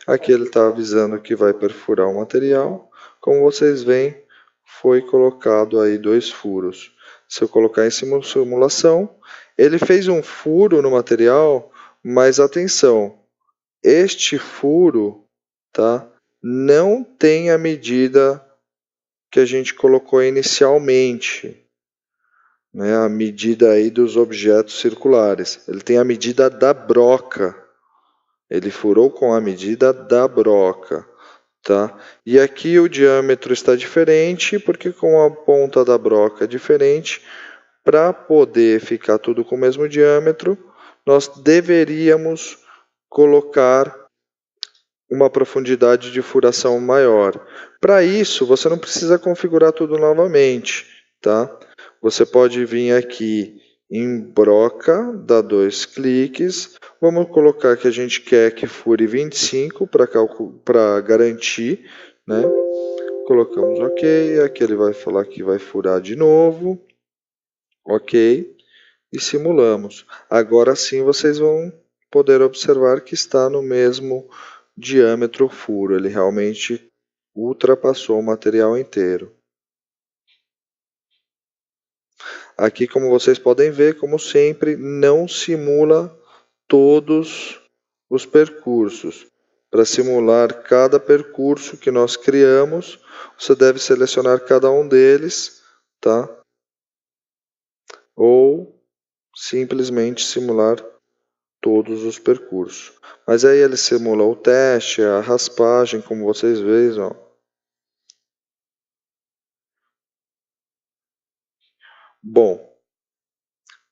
Aqui ele está avisando que vai perfurar o material. Como vocês veem, foi colocado aí 2 furos. Se eu colocar em simulação, ele fez um furo no material, mas atenção, este furo, tá, não tem a medida que a gente colocou inicialmente, né, a medida aí dos objetos circulares. Ele tem a medida da broca. Ele furou com a medida da broca. tá? E aqui o diâmetro está diferente, porque com a ponta da broca é diferente, para poder ficar tudo com o mesmo diâmetro, nós deveríamos colocar uma profundidade de furação maior. Para isso, você não precisa configurar tudo novamente, tá? Você pode vir aqui em broca, dar 2 cliques. Vamos colocar que a gente quer que fure 25 para garantir, né? Colocamos OK, aqui ele vai falar que vai furar de novo. OK, e simulamos. Agora sim vocês vão poder observar que está no mesmo diâmetro o furo, ele realmente ultrapassou o material inteiro. Aqui, como vocês podem ver, como sempre, não simula todos os percursos. Para simular cada percurso que nós criamos, você deve selecionar cada um deles, tá? Ou simplesmente simular todos os percursos. Mas aí ele simula o teste, a raspagem, como vocês veem, ó. Bom,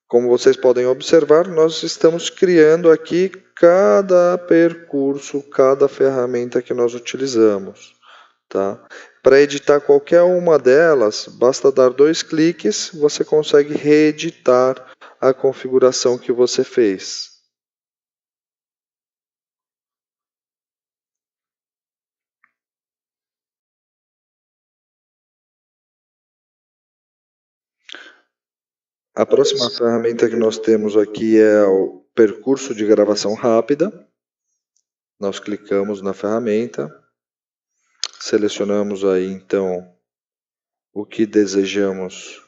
como vocês podem observar, nós estamos criando aqui cada percurso, cada ferramenta que nós utilizamos, tá? Para editar qualquer uma delas, basta dar 2 cliques, você consegue reeditar a configuração que você fez. A próxima ferramenta que nós temos aqui é o percurso de gravação rápida. Nós clicamos na ferramenta, selecionamos aí então o que desejamos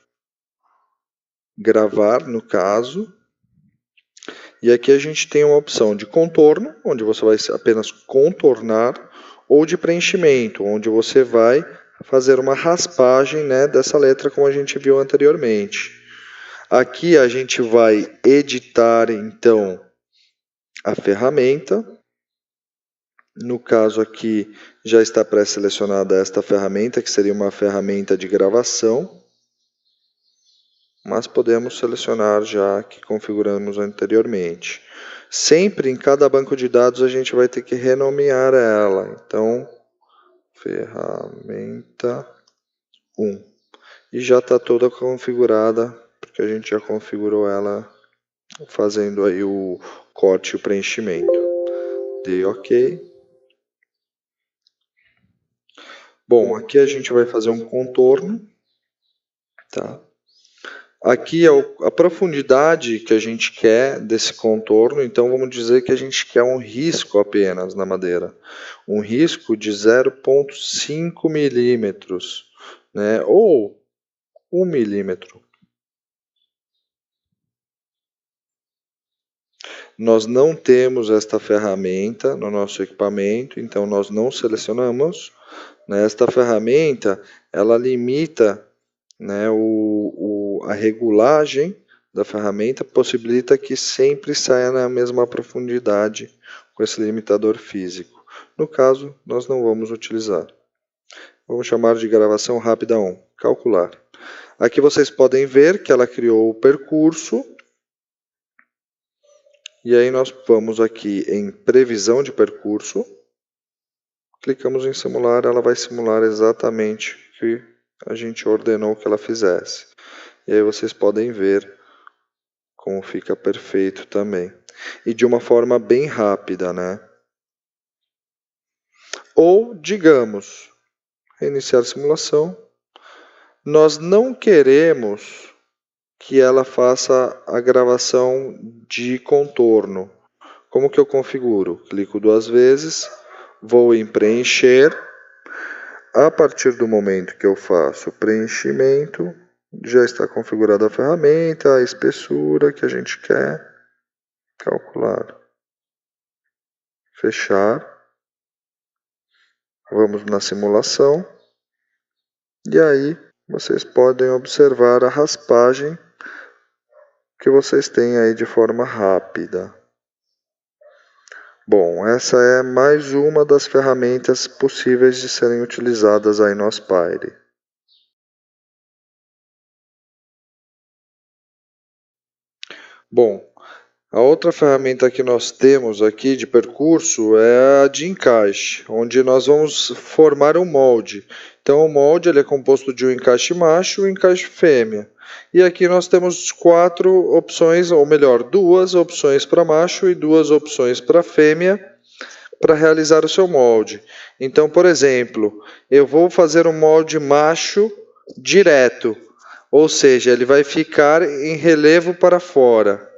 gravar, no caso. E aqui a gente tem uma opção de contorno, onde você vai apenas contornar, ou de preenchimento, onde você vai fazer uma raspagem, né, dessa letra, como a gente viu anteriormente. Aqui a gente vai editar, então, a ferramenta. No caso aqui, já está pré-selecionada esta ferramenta, que seria uma ferramenta de gravação. Mas podemos selecionar já que configuramos anteriormente. Sempre em cada banco de dados a gente vai ter que renomear ela. Então, ferramenta 1. E já está toda configurada, porque a gente já configurou ela fazendo aí o corte e o preenchimento. Dei OK. Bom, aqui a gente vai fazer um contorno, tá? Aqui é a profundidade que a gente quer desse contorno, então vamos dizer que a gente quer um risco apenas na madeira. Um risco de 0,5 milímetros, né? Ou 1 milímetro. Nós não temos esta ferramenta no nosso equipamento, então nós não selecionamos. Esta ferramenta, ela limita, né, a regulagem da ferramenta, possibilita que sempre saia na mesma profundidade com esse limitador físico. No caso, nós não vamos utilizar. Vamos chamar de gravação rápida 1, calcular. Aqui vocês podem ver que ela criou o percurso. E aí nós vamos aqui em previsão de percurso. Clicamos em simular, ela vai simular exatamente o que a gente ordenou que ela fizesse. E aí vocês podem ver como fica perfeito também. E de uma forma bem rápida, né? Ou, digamos, reiniciar a simulação. Nós não queremos que ela faça a gravação de contorno. Como que eu configuro? Clico 2 vezes, vou em preencher. A partir do momento que eu faço o preenchimento, já está configurada a ferramenta, a espessura que a gente quer, calcular, fechar, vamos na simulação, e aí vocês podem observar a raspagem que vocês têm aí de forma rápida. Bom, essa é mais uma das ferramentas possíveis de serem utilizadas aí no Aspire. Bom, a outra ferramenta que nós temos aqui de percurso é a de encaixe, onde nós vamos formar um molde. Então, o molde ele é composto de um encaixe macho e um encaixe fêmea. E aqui nós temos 4 opções, ou melhor, 2 opções para macho e 2 opções para fêmea, para realizar o seu molde. Então, por exemplo, eu vou fazer um molde macho direto, ou seja, ele vai ficar em relevo para fora,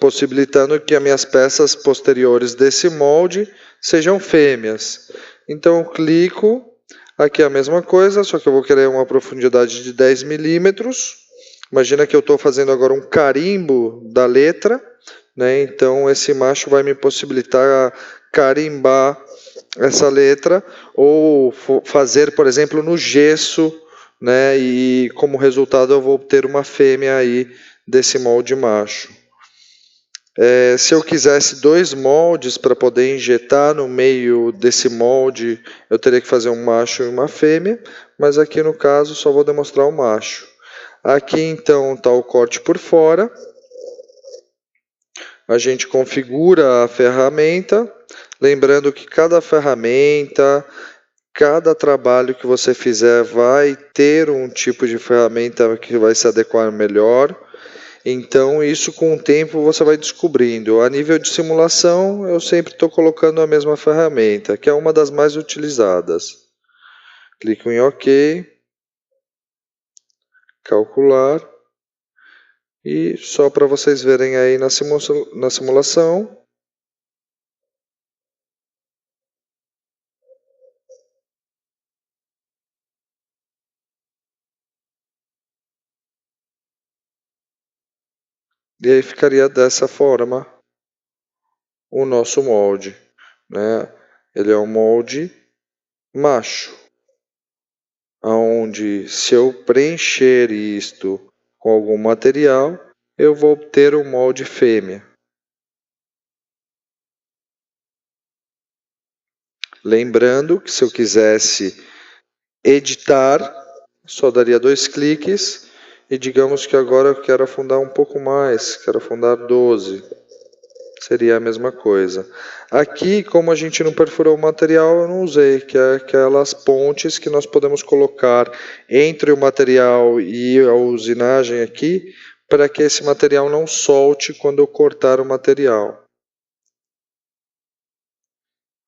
possibilitando que as minhas peças posteriores desse molde sejam fêmeas. Então eu clico, aqui é a mesma coisa, só que eu vou querer uma profundidade de 10 milímetros. Imagina que eu estou fazendo agora um carimbo da letra, né? Então esse macho vai me possibilitar carimbar essa letra ou fazer, por exemplo, no gesso, né? E como resultado eu vou ter uma fêmea aí desse molde macho. Se eu quisesse 2 moldes para poder injetar no meio desse molde, eu teria que fazer um macho e uma fêmea, mas aqui no caso só vou demonstrar o macho. Aqui então está o corte por fora. A gente configura a ferramenta, lembrando que cada ferramenta, cada trabalho que você fizer vai ter um tipo de ferramenta que vai se adequar melhor. Então, isso com o tempo você vai descobrindo. A nível de simulação, eu sempre estou colocando a mesma ferramenta, que é uma das mais utilizadas. Clico em OK, calcular, e só para vocês verem aí na simulação. E aí ficaria dessa forma o nosso molde, né? Ele é um molde macho, onde se eu preencher isto com algum material, eu vou obter um molde fêmea. Lembrando que se eu quisesse editar, só daria 2 cliques e digamos que agora eu quero afundar um pouco mais, quero afundar 12. Seria a mesma coisa. Aqui, como a gente não perfurou o material, eu não usei, que é aquelas pontes que nós podemos colocar entre o material e a usinagem aqui, para que esse material não solte quando eu cortar o material.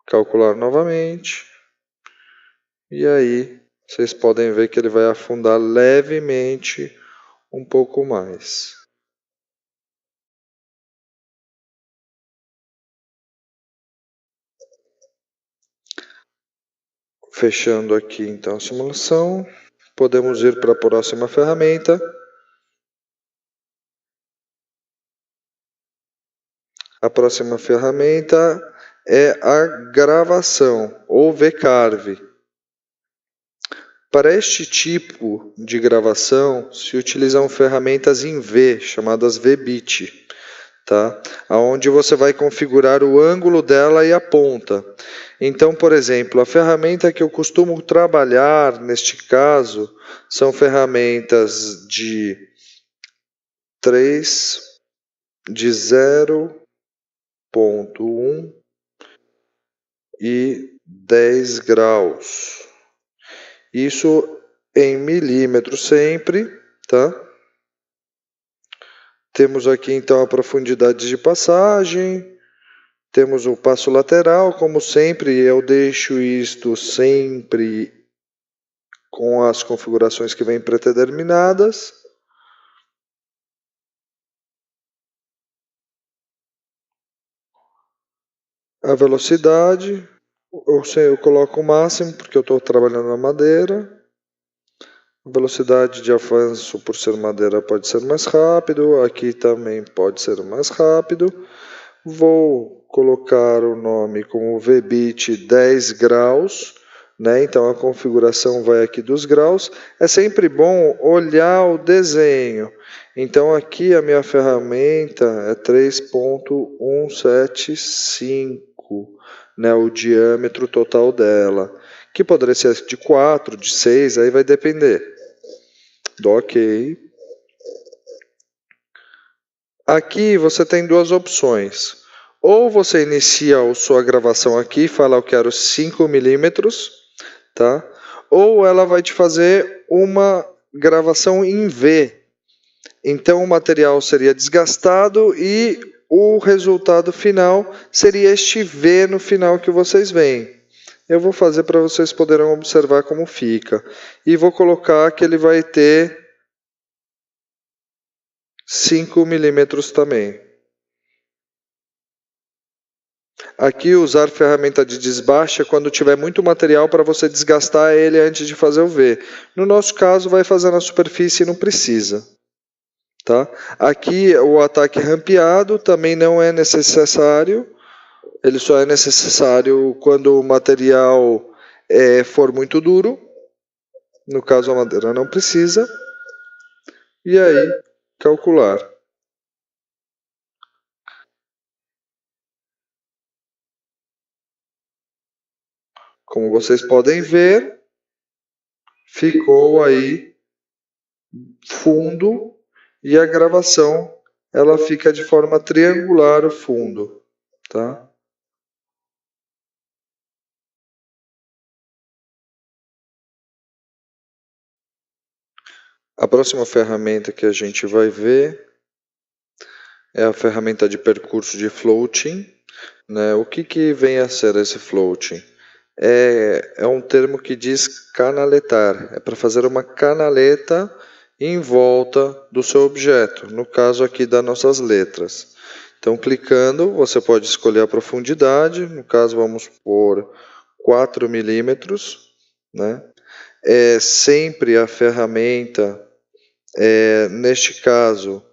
Calcular novamente. E aí, vocês podem ver que ele vai afundar levemente um pouco mais. Fechando aqui então a simulação, podemos ir para a próxima ferramenta. A próxima ferramenta é a gravação, ou VCarve. Para este tipo de gravação, se utilizam ferramentas em V, chamadas VBit, tá? Onde você vai configurar o ângulo dela e a ponta. Então, por exemplo, a ferramenta que eu costumo trabalhar neste caso são ferramentas de 0,1 e 10 graus. Isso em milímetros sempre, tá? Temos aqui então a profundidade de passagem, temos o passo lateral, como sempre eu deixo isto sempre com as configurações que vêm pré-determinadas. A velocidade, eu coloco o máximo porque eu estou trabalhando na madeira. A velocidade de avanço, por ser madeira, pode ser mais rápido. Aqui também pode ser mais rápido. Vou colocar o nome como VBit 10 graus, né? Então a configuração vai aqui dos graus. É sempre bom olhar o desenho. Então aqui a minha ferramenta é 3.175, né? O diâmetro total dela, que poderia ser de 4, de 6, aí vai depender. Dou OK. Aqui você tem duas opções. Ou você inicia a sua gravação aqui, fala eu quero 5 milímetros, tá? Ou ela vai te fazer uma gravação em V. Então o material seria desgastado e o resultado final seria este V no final que vocês veem. Eu vou fazer para vocês poderem observar como fica. E vou colocar que ele vai ter 5 milímetros também. Aqui usar ferramenta de desbaste é quando tiver muito material para você desgastar ele antes de fazer o V. No nosso caso vai fazer na superfície e não precisa. Tá? Aqui o ataque rampeado também não é necessário. Ele só é necessário quando o material for muito duro. No caso a madeira não precisa. E aí calcular. Como vocês podem ver, ficou aí fundo e a gravação ela fica de forma triangular o fundo, tá? A próxima ferramenta que a gente vai ver é a ferramenta de percurso de floating, né? O que vem a ser esse floating? É um termo que diz canaletar, é para fazer uma canaleta em volta do seu objeto, no caso aqui das nossas letras. Então, clicando, você pode escolher a profundidade, no caso vamos por 4 milímetros, né? Sempre a ferramenta, neste caso,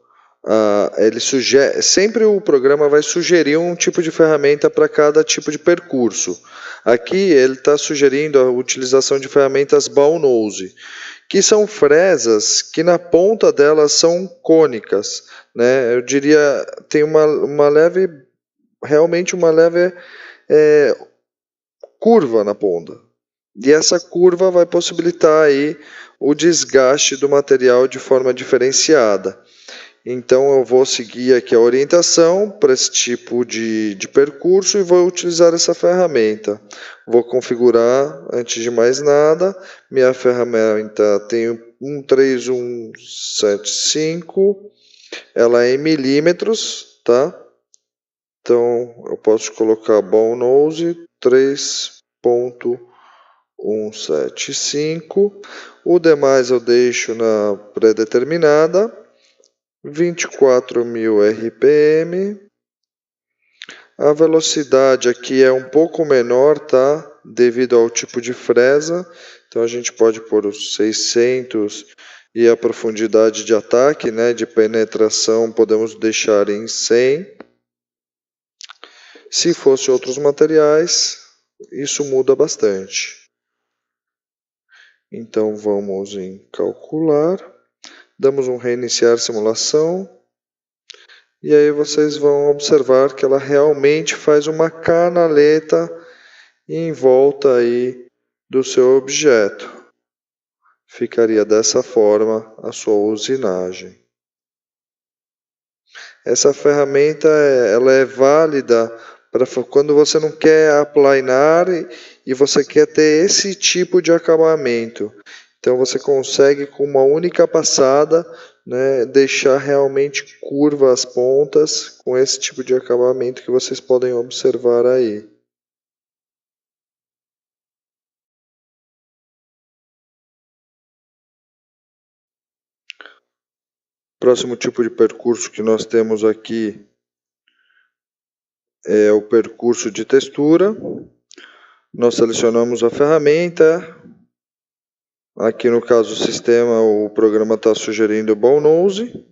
sempre o programa vai sugerir um tipo de ferramenta para cada tipo de percurso. Aqui ele está sugerindo a utilização de ferramentas ball nose, que são fresas que na ponta delas são cônicas, né? Eu diria tem realmente uma leve curva na ponta. E essa curva vai possibilitar aí o desgaste do material de forma diferenciada. Então eu vou seguir aqui a orientação para esse tipo de percurso e vou utilizar essa ferramenta. Vou configurar, antes de mais nada, minha ferramenta tem 13175, ela é em milímetros, tá? Então eu posso colocar ball nose 3.175, o demais eu deixo na pré-determinada. 24.000 RPM. A velocidade aqui é um pouco menor, tá? Devido ao tipo de fresa. Então a gente pode pôr os 600 e a profundidade de ataque, né, de penetração, podemos deixar em 100. Se fosse outros materiais, isso muda bastante. Então vamos em calcular. Damos um reiniciar simulação. E aí vocês vão observar que ela realmente faz uma canaleta em volta aí do seu objeto. Ficaria dessa forma a sua usinagem. Essa ferramenta ela é válida para quando você não quer aplanar e você quer ter esse tipo de acabamento. Então você consegue com uma única passada, né, deixar realmente curva as pontas com esse tipo de acabamento que vocês podem observar aí. Próximo tipo de percurso que nós temos aqui é o percurso de textura. Nós selecionamos a ferramenta. Aqui no caso o sistema, o programa está sugerindo ball nose.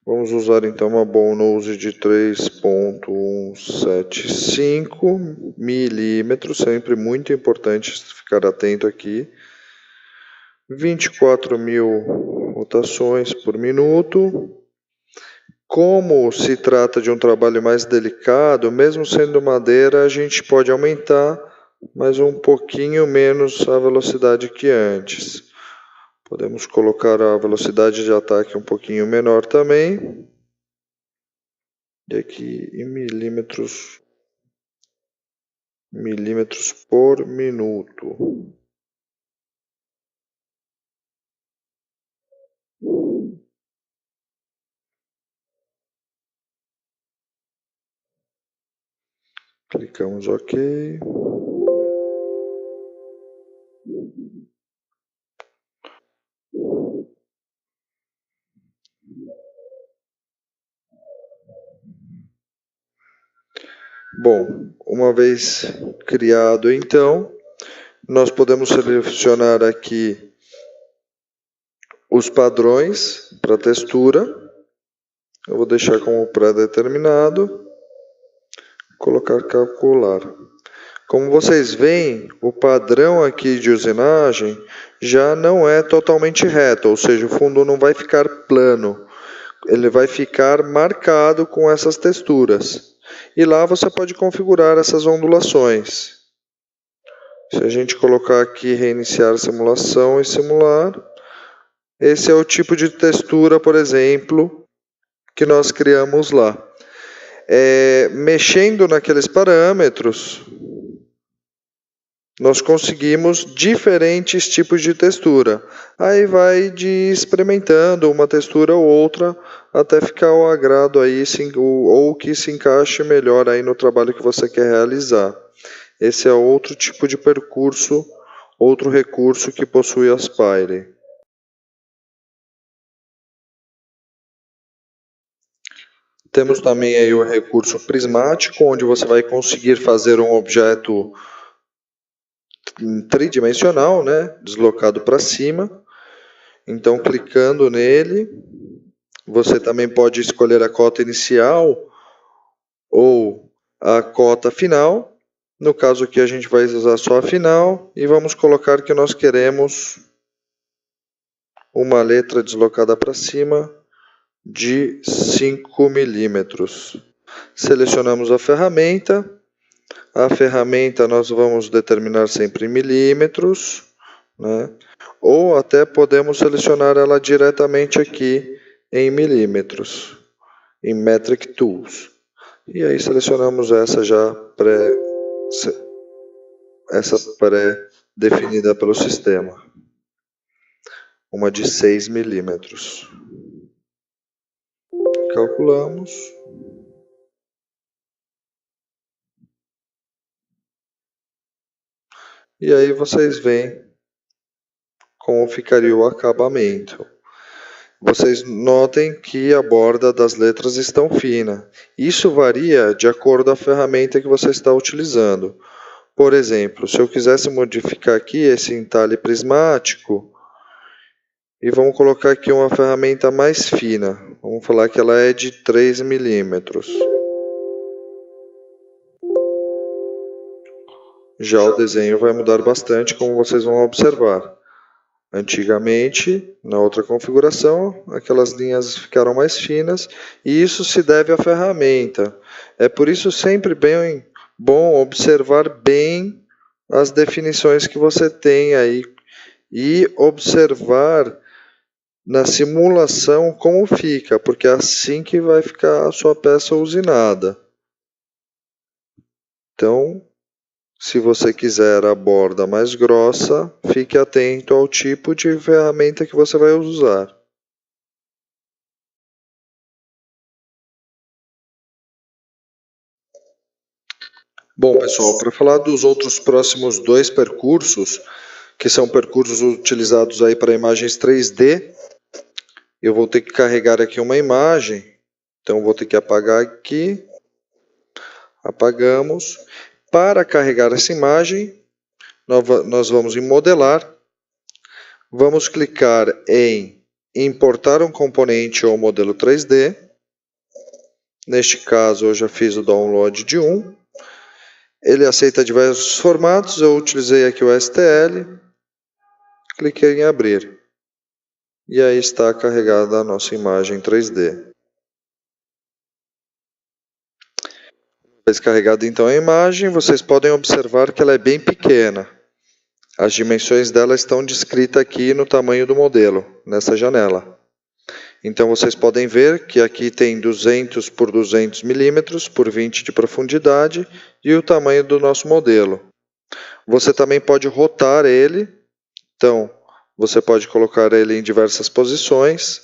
Vamos usar então uma ball nose de 3,175 milímetros, sempre muito importante ficar atento aqui. 24.000 rotações por minuto. Como se trata de um trabalho mais delicado, mesmo sendo madeira, a gente pode aumentar, mas um pouquinho menos a velocidade que antes. Podemos colocar a velocidade de ataque um pouquinho menor também. E aqui em milímetros por minuto. Clicamos OK. Bom, uma vez criado então, nós podemos selecionar aqui os padrões para textura. Eu vou deixar como pré-determinado. Colocar calcular. Como vocês veem, o padrão aqui de usinagem já não é totalmente reto, ou seja, o fundo não vai ficar plano. Ele vai ficar marcado com essas texturas. E lá você pode configurar essas ondulações. Se a gente colocar aqui reiniciar a simulação e simular, esse é o tipo de textura, por exemplo, que nós criamos lá. Mexendo naqueles parâmetros, nós conseguimos diferentes tipos de textura. Aí vai de experimentando uma textura ou outra até ficar ao agrado aí, ou que se encaixe melhor aí no trabalho que você quer realizar. Esse é outro tipo de percurso, outro recurso que possui a Spire. Temos também aí o recurso prismático, onde você vai conseguir fazer um objeto tridimensional, né, deslocado para cima. Então, clicando nele, você também pode escolher a cota inicial ou a cota final. No caso aqui, a gente vai usar só a final e vamos colocar que nós queremos uma letra deslocada para cima de 5 milímetros. Selecionamos a ferramenta. A ferramenta nós vamos determinar sempre em milímetros, né? Ou até podemos selecionar ela diretamente aqui em milímetros, em Metric Tools. E aí selecionamos essa já pré-definida pelo sistema, uma de 6 milímetros. Calculamos. E aí vocês veem como ficaria o acabamento. Vocês notem que a borda das letras estão fina. Isso varia de acordo com a ferramenta que você está utilizando. Por exemplo, se eu quisesse modificar aqui esse entalhe prismático, e vamos colocar aqui uma ferramenta mais fina. Vamos falar que ela é de 3 milímetros. Já o desenho vai mudar bastante, como vocês vão observar. Antigamente, na outra configuração, aquelas linhas ficaram mais finas, e isso se deve à ferramenta. É por isso sempre bem bom observar bem as definições que você tem aí e observar na simulação como fica, porque é assim que vai ficar a sua peça usinada. Então, se você quiser a borda mais grossa, fique atento ao tipo de ferramenta que você vai usar. Bom, pessoal, para falar dos outros próximos dois percursos, que são percursos utilizados aí para imagens 3D, eu vou ter que carregar aqui uma imagem, então vou ter que apagar aqui, apagamos. Para carregar essa imagem, nós vamos em modelar, vamos clicar em importar um componente ou modelo 3D. Neste caso, eu já fiz o download de um. Ele aceita diversos formatos, eu utilizei aqui o STL, cliquei em abrir. E aí está carregada a nossa imagem 3D. Uma vez carregada então a imagem, vocês podem observar que ela é bem pequena. As dimensões dela estão descritas aqui no tamanho do modelo, nessa janela. Então vocês podem ver que aqui tem 200 por 200 milímetros por 20 de profundidade e o tamanho do nosso modelo. Você também pode rotar ele, então você pode colocar ele em diversas posições.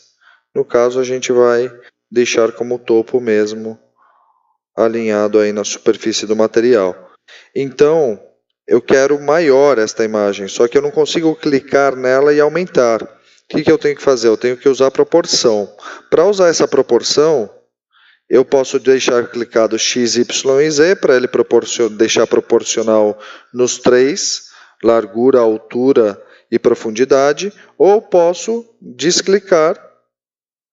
No caso a gente vai deixar como topo mesmo, alinhado aí na superfície do material. Então eu quero maior esta imagem, só que eu não consigo clicar nela e aumentar. O que eu tenho que fazer? Eu tenho que usar a proporção. Para usar essa proporção, eu posso deixar clicado X, Y e Z para ele deixar proporcional nos três, largura, altura e profundidade, ou posso desclicar,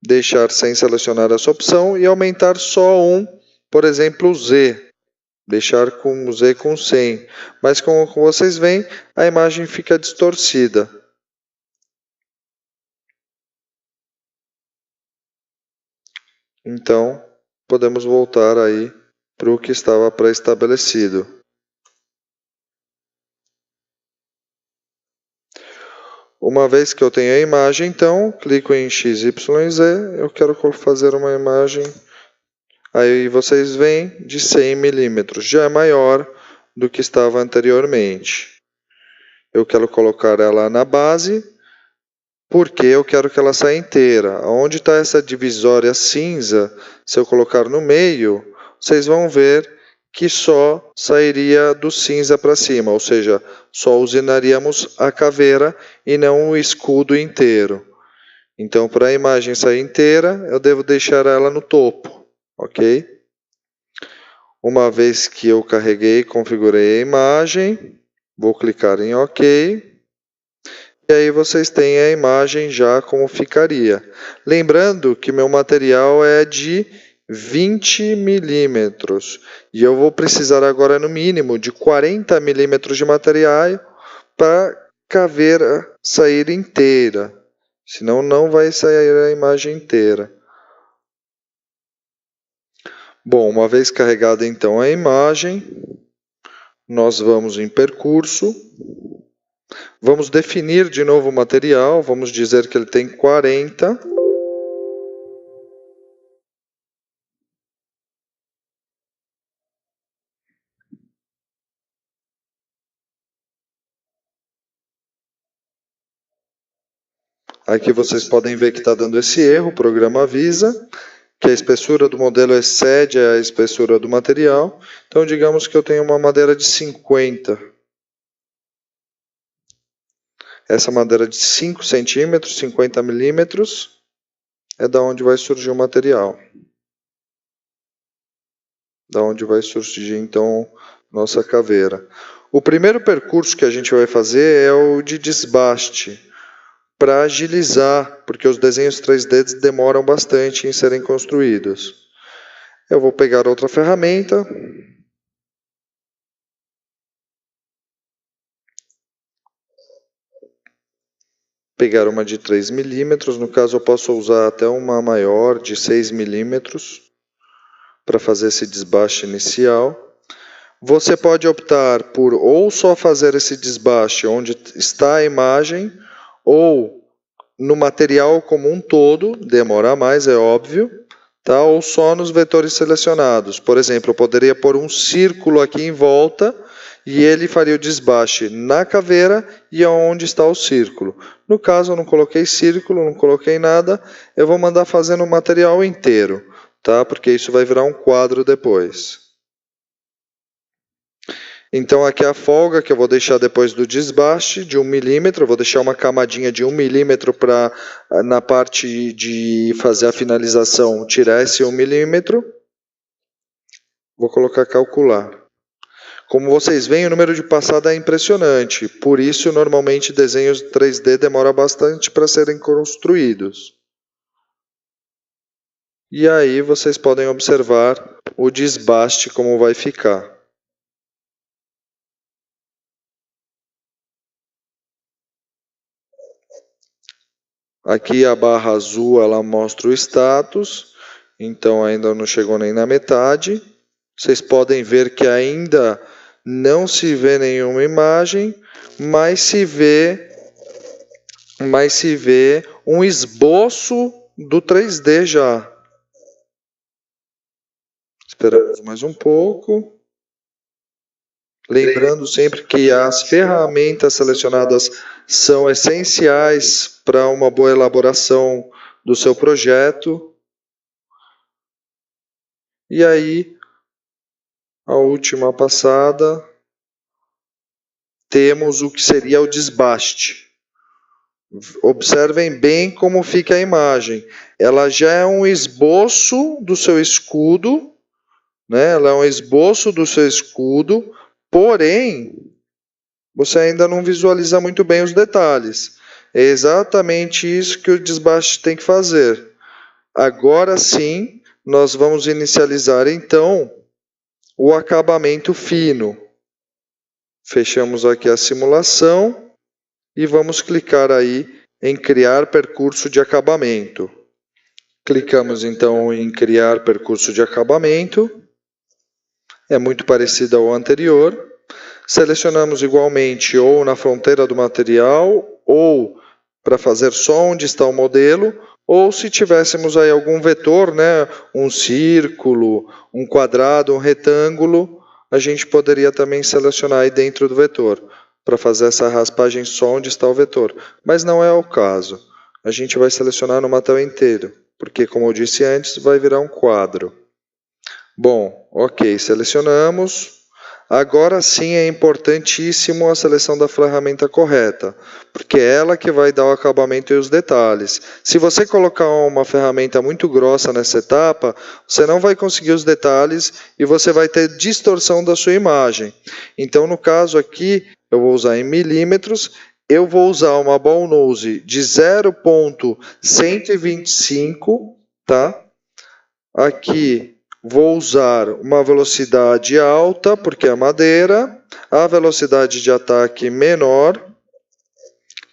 deixar sem selecionar essa opção e aumentar só um, por exemplo, o Z. Deixar com o Z com 100. Mas como vocês veem, a imagem fica distorcida. Então, podemos voltar aí para o que estava pré-estabelecido. Uma vez que eu tenho a imagem, então, clico em X, Y, Z, eu quero fazer uma imagem, aí vocês veem, de 100 milímetros, já é maior do que estava anteriormente. Eu quero colocar ela na base, porque eu quero que ela saia inteira. Onde está essa divisória cinza, se eu colocar no meio, vocês vão ver que só sairia do cinza para cima, ou seja, só usinaríamos a caveira e não o escudo inteiro. Então, para a imagem sair inteira, eu devo deixar ela no topo, ok? Uma vez que eu carreguei e configurei a imagem, vou clicar em OK. E aí vocês têm a imagem já como ficaria. Lembrando que meu material é de 20 milímetros. E eu vou precisar agora no mínimo de 40 milímetros de material para a caveira sair inteira. Senão não vai sair a imagem inteira. Bom, uma vez carregada então a imagem, nós vamos em percurso. Vamos definir de novo o material, vamos dizer que ele tem 40. Aqui vocês podem ver que está dando esse erro, o programa avisa que a espessura do modelo excede a espessura do material. Então, digamos que eu tenho uma madeira de 50. Essa madeira de 5 centímetros, 50 milímetros, é da onde vai surgir o material. Da onde vai surgir, então, nossa caveira. O primeiro percurso que a gente vai fazer é o de desbaste, para agilizar, porque os desenhos 3D demoram bastante em serem construídos. Eu vou pegar outra ferramenta. Pegar uma de 3 milímetros, no caso eu posso usar até uma maior de 6 milímetros para fazer esse desbaste inicial. Você pode optar por ou só fazer esse desbaste onde está a imagem, ou no material como um todo, demora mais, é óbvio, tá? Ou só nos vetores selecionados. Por exemplo, eu poderia pôr um círculo aqui em volta e ele faria o desbaste na caveira e aonde está o círculo. No caso, eu não coloquei círculo, não coloquei nada, eu vou mandar fazer no material inteiro, tá? Porque isso vai virar um quadro depois. Então aqui é a folga que eu vou deixar depois do desbaste de 1 milímetro, eu vou deixar uma camadinha de 1 milímetro para na parte de fazer a finalização tirar esse 1 milímetro. Vou colocar calcular. Como vocês veem, o número de passada é impressionante, por isso normalmente desenhos 3D demoram bastante para serem construídos. E aí vocês podem observar o desbaste como vai ficar. Aqui a barra azul ela mostra o status, então ainda não chegou nem na metade. Vocês podem ver que ainda não se vê nenhuma imagem, mas se vê um esboço do 3D já. Esperamos mais um pouco. Lembrando sempre que as ferramentas selecionadas são essenciais para uma boa elaboração do seu projeto. E aí, a última passada, temos o que seria o desbaste. Observem bem como fica a imagem. Ela já é um esboço do seu escudo, né? Ela é um esboço do seu escudo, porém, você ainda não visualiza muito bem os detalhes. É exatamente isso que o desbaste tem que fazer. Agora sim, nós vamos inicializar então o acabamento fino. Fechamos aqui a simulação e vamos clicar aí em criar percurso de acabamento. Clicamos então em criar percurso de acabamento. É muito parecido ao anterior. Selecionamos igualmente ou na fronteira do material, ou para fazer só onde está o modelo, ou se tivéssemos aí algum vetor, né, um círculo, um quadrado, um retângulo, a gente poderia também selecionar aí dentro do vetor, para fazer essa raspagem só onde está o vetor. Mas não é o caso. A gente vai selecionar no material inteiro, porque como eu disse antes, vai virar um quadro. Bom, ok, selecionamos. Agora sim é importantíssimo a seleção da ferramenta correta, porque é ela que vai dar o acabamento e os detalhes. Se você colocar uma ferramenta muito grossa nessa etapa, você não vai conseguir os detalhes e você vai ter distorção da sua imagem. Então, no caso aqui, eu vou usar em milímetros, eu vou usar uma ball nose de 0,125, tá? Aqui vou usar uma velocidade alta, porque é madeira, a velocidade de ataque menor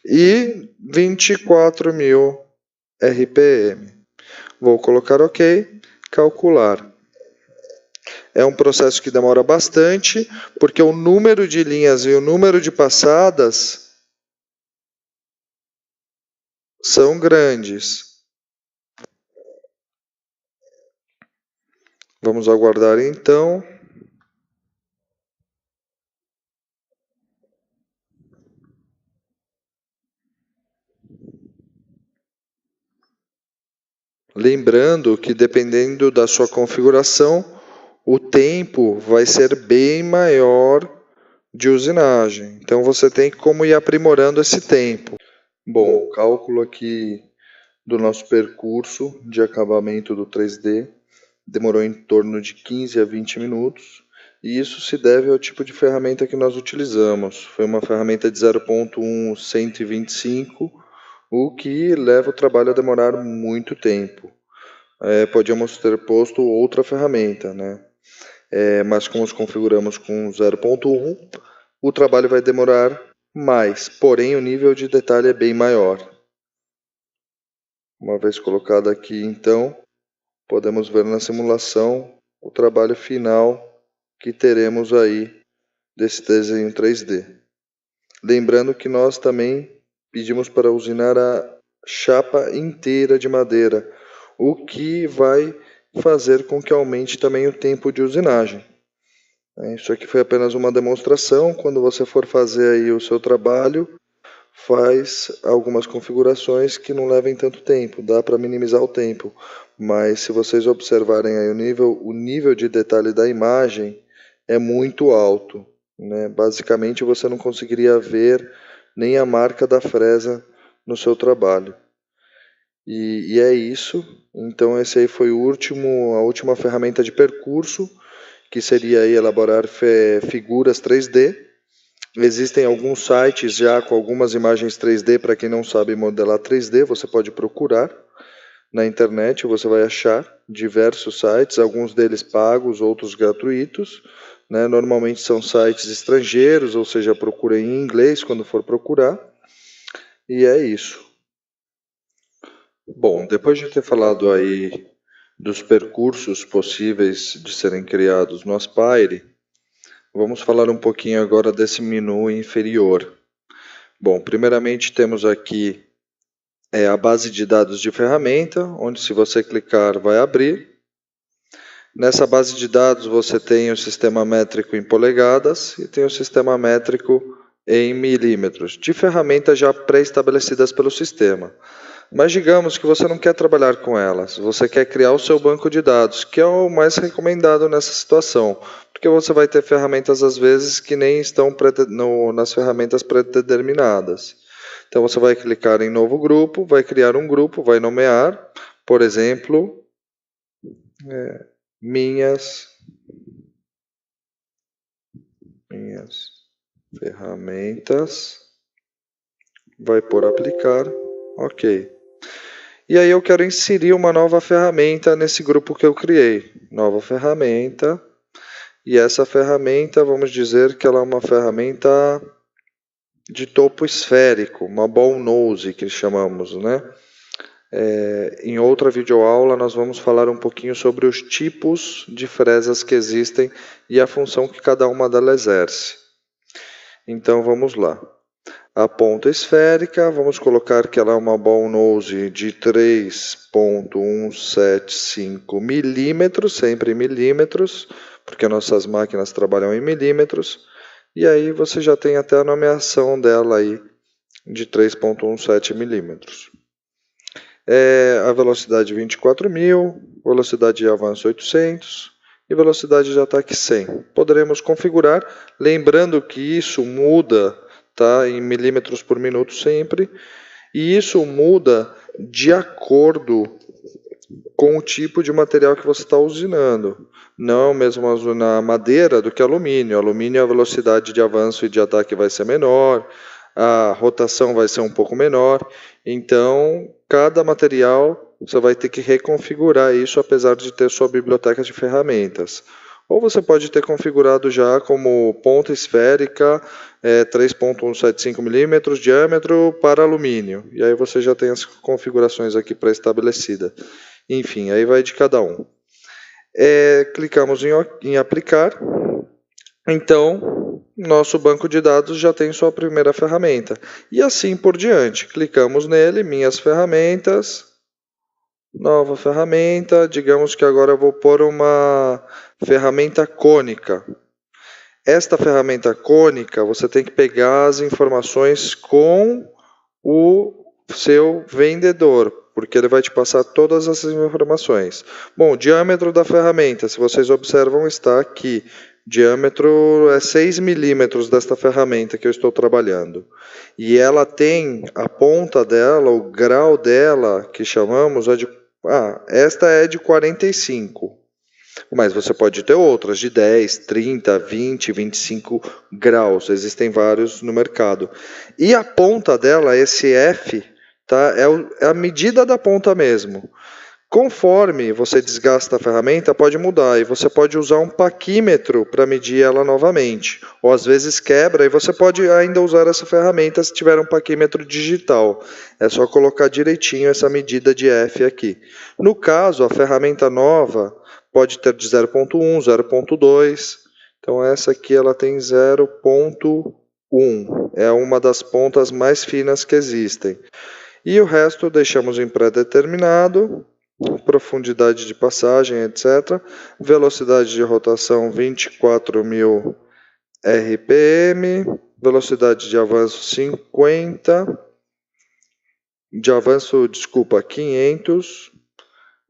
e 24.000 RPM. Vou colocar OK, calcular. É um processo que demora bastante, porque o número de linhas e o número de passadas são grandes. Vamos aguardar então. Lembrando que dependendo da sua configuração, o tempo vai ser bem maior de usinagem. Então você tem como ir aprimorando esse tempo. Bom, o cálculo aqui do nosso percurso de acabamento do 3D demorou em torno de 15 a 20 minutos. E isso se deve ao tipo de ferramenta que nós utilizamos. Foi uma ferramenta de 0.125, o que leva o trabalho a demorar muito tempo. Podíamos ter posto outra ferramenta, né? Mas como os configuramos com 0.1, o trabalho vai demorar mais, porém o nível de detalhe é bem maior. Uma vez colocado aqui, então, podemos ver na simulação o trabalho final que teremos aí desse desenho 3D. Lembrando que nós também pedimos para usinar a chapa inteira de madeira, o que vai fazer com que aumente também o tempo de usinagem. Isso aqui foi apenas uma demonstração. Quando você for fazer aí o seu trabalho, faz algumas configurações que não levem tanto tempo, dá para minimizar o tempo. Mas se vocês observarem aí o nível de detalhe da imagem é muito alto, né? Basicamente você não conseguiria ver nem a marca da fresa no seu trabalho. E é isso. Então esse aí foi a última ferramenta de percurso que seria aí elaborar figuras 3D. Existem alguns sites já com algumas imagens 3D, para quem não sabe modelar 3D, você pode procurar na internet, você vai achar diversos sites, alguns deles pagos, outros gratuitos, né? Normalmente são sites estrangeiros, ou seja, procurem em inglês quando for procurar, e é isso. Bom, depois de ter falado aí dos percursos possíveis de serem criados no Aspire, vamos falar um pouquinho agora desse menu inferior. Bom, primeiramente temos aqui a base de dados de ferramenta, onde se você clicar vai abrir. Nessa base de dados você tem o sistema métrico em polegadas e tem o sistema métrico em milímetros, de ferramentas já pré-estabelecidas pelo sistema. Mas digamos que você não quer trabalhar com elas, você quer criar o seu banco de dados, que é o mais recomendado nessa situação, porque você vai ter ferramentas às vezes que nem estão nas ferramentas pré-determinadas. Então você vai clicar em novo grupo, vai criar um grupo, vai nomear, por exemplo, minhas ferramentas, vai por aplicar, ok. E aí eu quero inserir uma nova ferramenta nesse grupo que eu criei. Nova ferramenta. E essa ferramenta, vamos dizer que ela é uma ferramenta de topo esférico, uma ball nose que chamamos, né? Em outra videoaula nós vamos falar um pouquinho sobre os tipos de fresas que existem e a função que cada uma delas exerce. Então vamos lá. A ponta esférica, vamos colocar que ela é uma ball nose de 3,175 milímetros, sempre em milímetros, porque nossas máquinas trabalham em milímetros, e aí você já tem até a nomeação dela aí de 3,17 milímetros. A velocidade 24.000, velocidade de avanço 800 e velocidade de ataque 100. Poderemos configurar, lembrando que isso muda, tá, em milímetros por minuto sempre, e isso muda de acordo com o tipo de material que você está usinando. Não mesmo na madeira do que alumínio. Alumínio, a velocidade de avanço e de ataque vai ser menor, a rotação vai ser um pouco menor. Então, cada material você vai ter que reconfigurar isso, apesar de ter sua biblioteca de ferramentas. Ou você pode ter configurado já como ponta esférica 3,175 milímetros, diâmetro para alumínio. E aí você já tem as configurações aqui pré-estabelecidas. Enfim, aí vai de cada um. Clicamos em aplicar. Então, nosso banco de dados já tem sua primeira ferramenta. E assim por diante. Clicamos nele, minhas ferramentas. Nova ferramenta. Digamos que agora eu vou pôr uma ferramenta cônica. Esta ferramenta cônica, você tem que pegar as informações com o seu vendedor, porque ele vai te passar todas essas informações. Bom, o diâmetro da ferramenta, se vocês observam, está aqui. Diâmetro é 6 milímetros desta ferramenta que eu estou trabalhando. E ela tem a ponta dela, o grau dela, que chamamos, esta é de 45. Mas você pode ter outras de 10, 30, 20, 25 graus. Existem vários no mercado. E a ponta dela, esse F, tá, é a medida da ponta mesmo. Conforme você desgasta a ferramenta, pode mudar. E você pode usar um paquímetro para medir ela novamente. Ou às vezes quebra e você pode ainda usar essa ferramenta se tiver um paquímetro digital. É só colocar direitinho essa medida de F aqui. No caso, a ferramenta nova pode ter de 0,1, 0,2. Então essa aqui ela tem 0,1. É uma das pontas mais finas que existem. E o resto deixamos em pré-determinado. Profundidade de passagem, etc. Velocidade de rotação 24.000 RPM. Velocidade de avanço 50. De avanço, 500.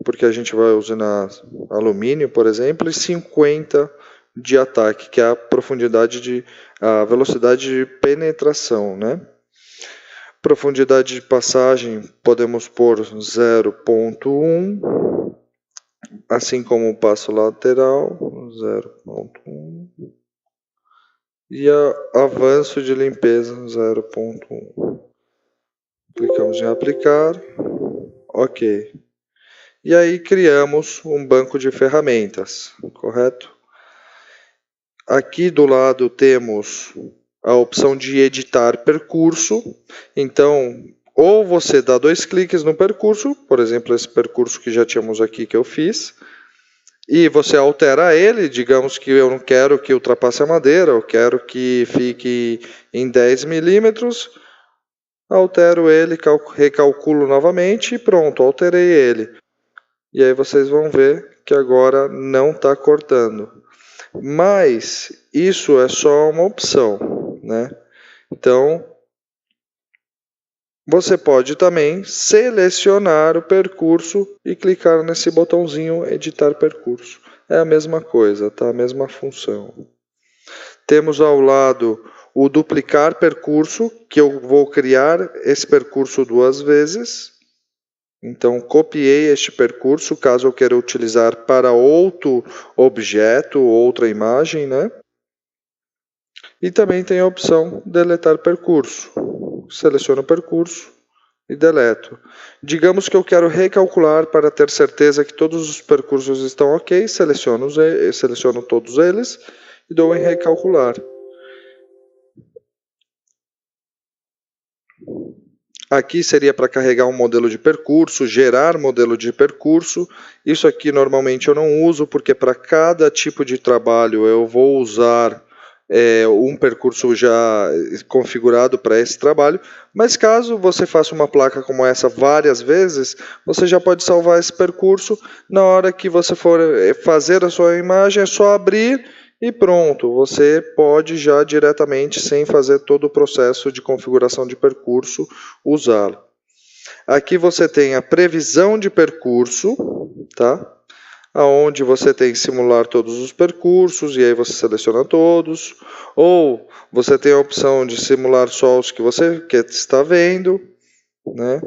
Porque a gente vai usinar alumínio, por exemplo, e 50 de ataque, que é a velocidade de penetração, né? Profundidade de passagem, podemos pôr 0,1. assim como o passo lateral, 0,1. E avanço de limpeza, 0,1. Clicamos em aplicar. Ok. E aí criamos um banco de ferramentas, correto? Aqui do lado temos a opção de editar percurso. Então, ou você dá 2 cliques no percurso, por exemplo, esse percurso que já tínhamos aqui que eu fiz, e você altera ele, digamos que eu não quero que ultrapasse a madeira, eu quero que fique em 10 milímetros, altero ele, recalculo novamente e pronto, alterei ele. E aí vocês vão ver que agora não está cortando. Mas isso é só uma opção, né? Então, você pode também selecionar o percurso e clicar nesse botãozinho editar percurso. É a mesma coisa, tá? A mesma função. Temos ao lado o duplicar percurso, que eu vou criar esse percurso 2 vezes. Então, copiei este percurso, caso eu queira utilizar para outro objeto, outra imagem, né? E também tem a opção deletar percurso. Seleciono o percurso e deleto. Digamos que eu quero recalcular para ter certeza que todos os percursos estão ok, seleciono todos eles e dou em recalcular. Aqui seria para carregar um modelo de percurso, gerar modelo de percurso. Isso aqui normalmente eu não uso, porque para cada tipo de trabalho eu vou usar um percurso já configurado para esse trabalho. Mas caso você faça uma placa como essa várias vezes, você já pode salvar esse percurso. Na hora que você for fazer a sua imagem, é só abrir e pronto, você pode já diretamente, sem fazer todo o processo de configuração de percurso, usá-lo. Aqui você tem a previsão de percurso, tá? Onde você tem que simular todos os percursos, e aí você seleciona todos. Ou você tem a opção de simular só os que você está vendo, né?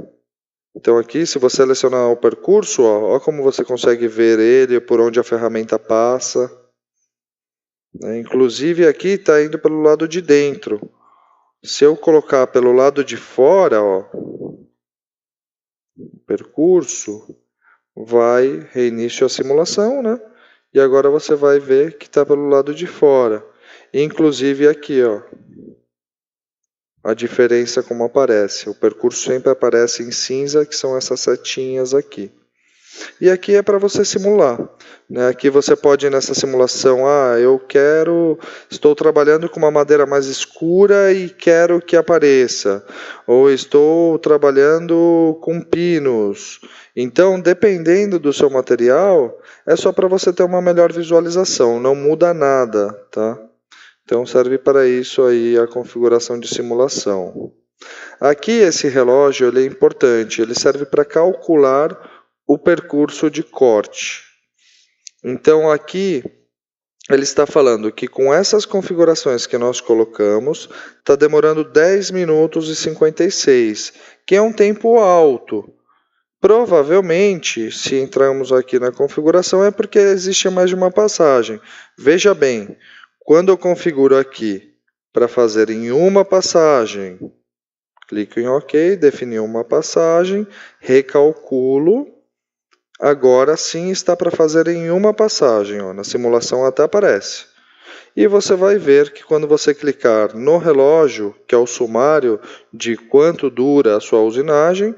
Então aqui, se você selecionar o percurso, ó como você consegue ver ele, por onde a ferramenta passa. Inclusive aqui está indo pelo lado de dentro. Se eu colocar pelo lado de fora, ó, percurso, vai reinício a simulação, né? E agora você vai ver que está pelo lado de fora. Inclusive aqui, ó, a diferença como aparece. O percurso sempre aparece em cinza, que são essas setinhas aqui. E aqui é para você simular, né? Aqui você pode ir nessa simulação, estou trabalhando com uma madeira mais escura e quero que apareça, ou estou trabalhando com pinos. Então, dependendo do seu material, é só para você ter uma melhor visualização, não muda nada, tá? Então serve para isso aí a configuração de simulação. Aqui esse relógio ele é importante, ele serve para calcular o percurso de corte. Então aqui ele está falando que com essas configurações que nós colocamos, está demorando 10 minutos e 56, que é um tempo alto. Provavelmente, se entrarmos aqui na configuração, é porque existe mais de uma passagem. Veja bem, quando eu configuro aqui para fazer em uma passagem, clico em OK, definir uma passagem, recalculo. Agora sim está para fazer em uma passagem, ó, na simulação até aparece. E você vai ver que quando você clicar no relógio, que é o sumário de quanto dura a sua usinagem,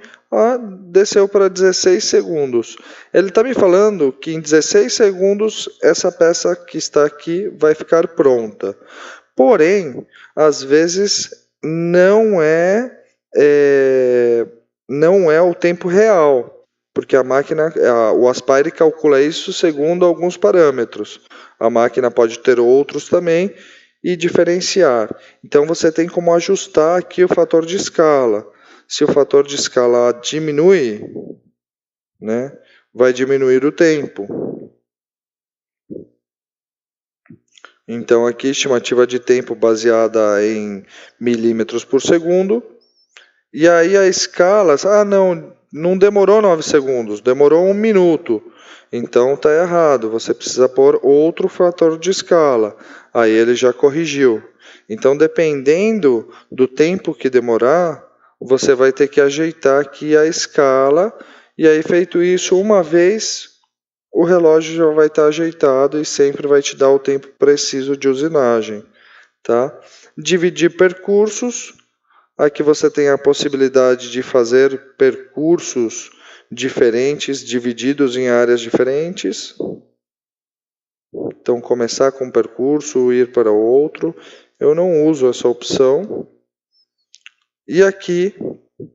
desceu para 16 segundos. Ele está me falando que em 16 segundos essa peça que está aqui vai ficar pronta. Porém, às vezes não é o tempo real. Porque a máquina, o Aspire calcula isso segundo alguns parâmetros. A máquina pode ter outros também e diferenciar. Então você tem como ajustar aqui o fator de escala. Se o fator de escala diminui, né, vai diminuir o tempo. Então aqui estimativa de tempo baseada em milímetros por segundo. E aí a escala, não demorou 9 segundos, demorou 1 minuto. Então está errado, você precisa pôr outro fator de escala. Aí ele já corrigiu. Então, dependendo do tempo que demorar, você vai ter que ajeitar aqui a escala. E aí, feito isso uma vez, o relógio já vai estar ajeitado e sempre vai te dar o tempo preciso de usinagem. Tá? Dividir percursos. Aqui você tem a possibilidade de fazer percursos diferentes, divididos em áreas diferentes. Então, começar com um percurso, ir para outro. Eu não uso essa opção. E aqui,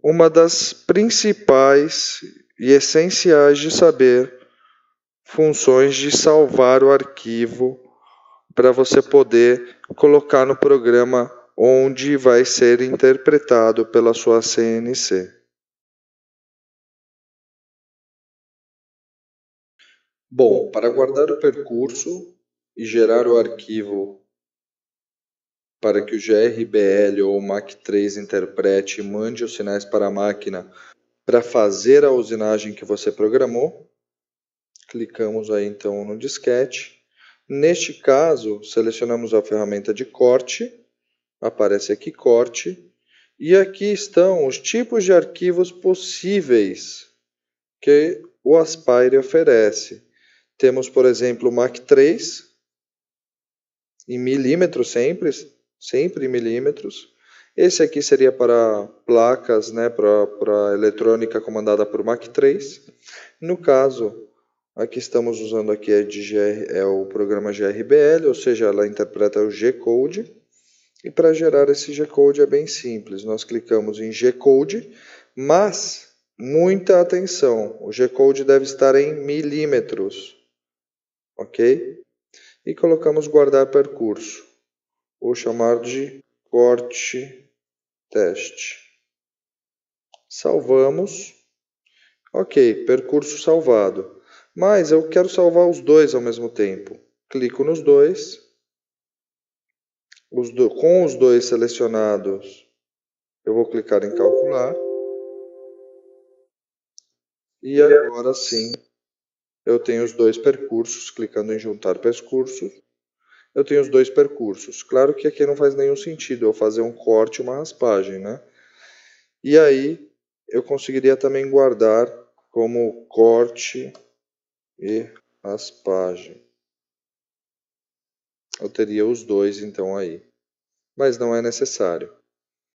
uma das principais e essenciais de saber, funções de salvar o arquivo para você poder colocar no programa onde vai ser interpretado pela sua CNC. Bom, para guardar o percurso e gerar o arquivo para que o GRBL ou o Mach3 interprete e mande os sinais para a máquina para fazer a usinagem que você programou, clicamos aí então no disquete. Neste caso, selecionamos a ferramenta de corte, aparece aqui corte, e aqui estão os tipos de arquivos possíveis que o Aspire oferece. Temos, por exemplo, o Mach3, em milímetros sempre em milímetros. Esse aqui seria para placas, né, para eletrônica comandada por Mach3. No caso, aqui estamos usando aqui é o programa GRBL, ou seja, ela interpreta o G-Code. E para gerar esse G-Code é bem simples. Nós clicamos em G-Code, mas muita atenção, o G-Code deve estar em milímetros. Ok? E colocamos guardar percurso. Vou chamar de corte teste. Salvamos. Ok, percurso salvado. Mas eu quero salvar os dois ao mesmo tempo. Clico nos dois. Com os dois selecionados, eu vou clicar em calcular. E agora sim, eu tenho os dois percursos. Clicando em juntar percursos, eu tenho os dois percursos. Claro que aqui não faz nenhum sentido eu fazer um corte e uma raspagem, né? E aí eu conseguiria também guardar como corte e raspagem. Eu teria os dois então aí, mas não é necessário.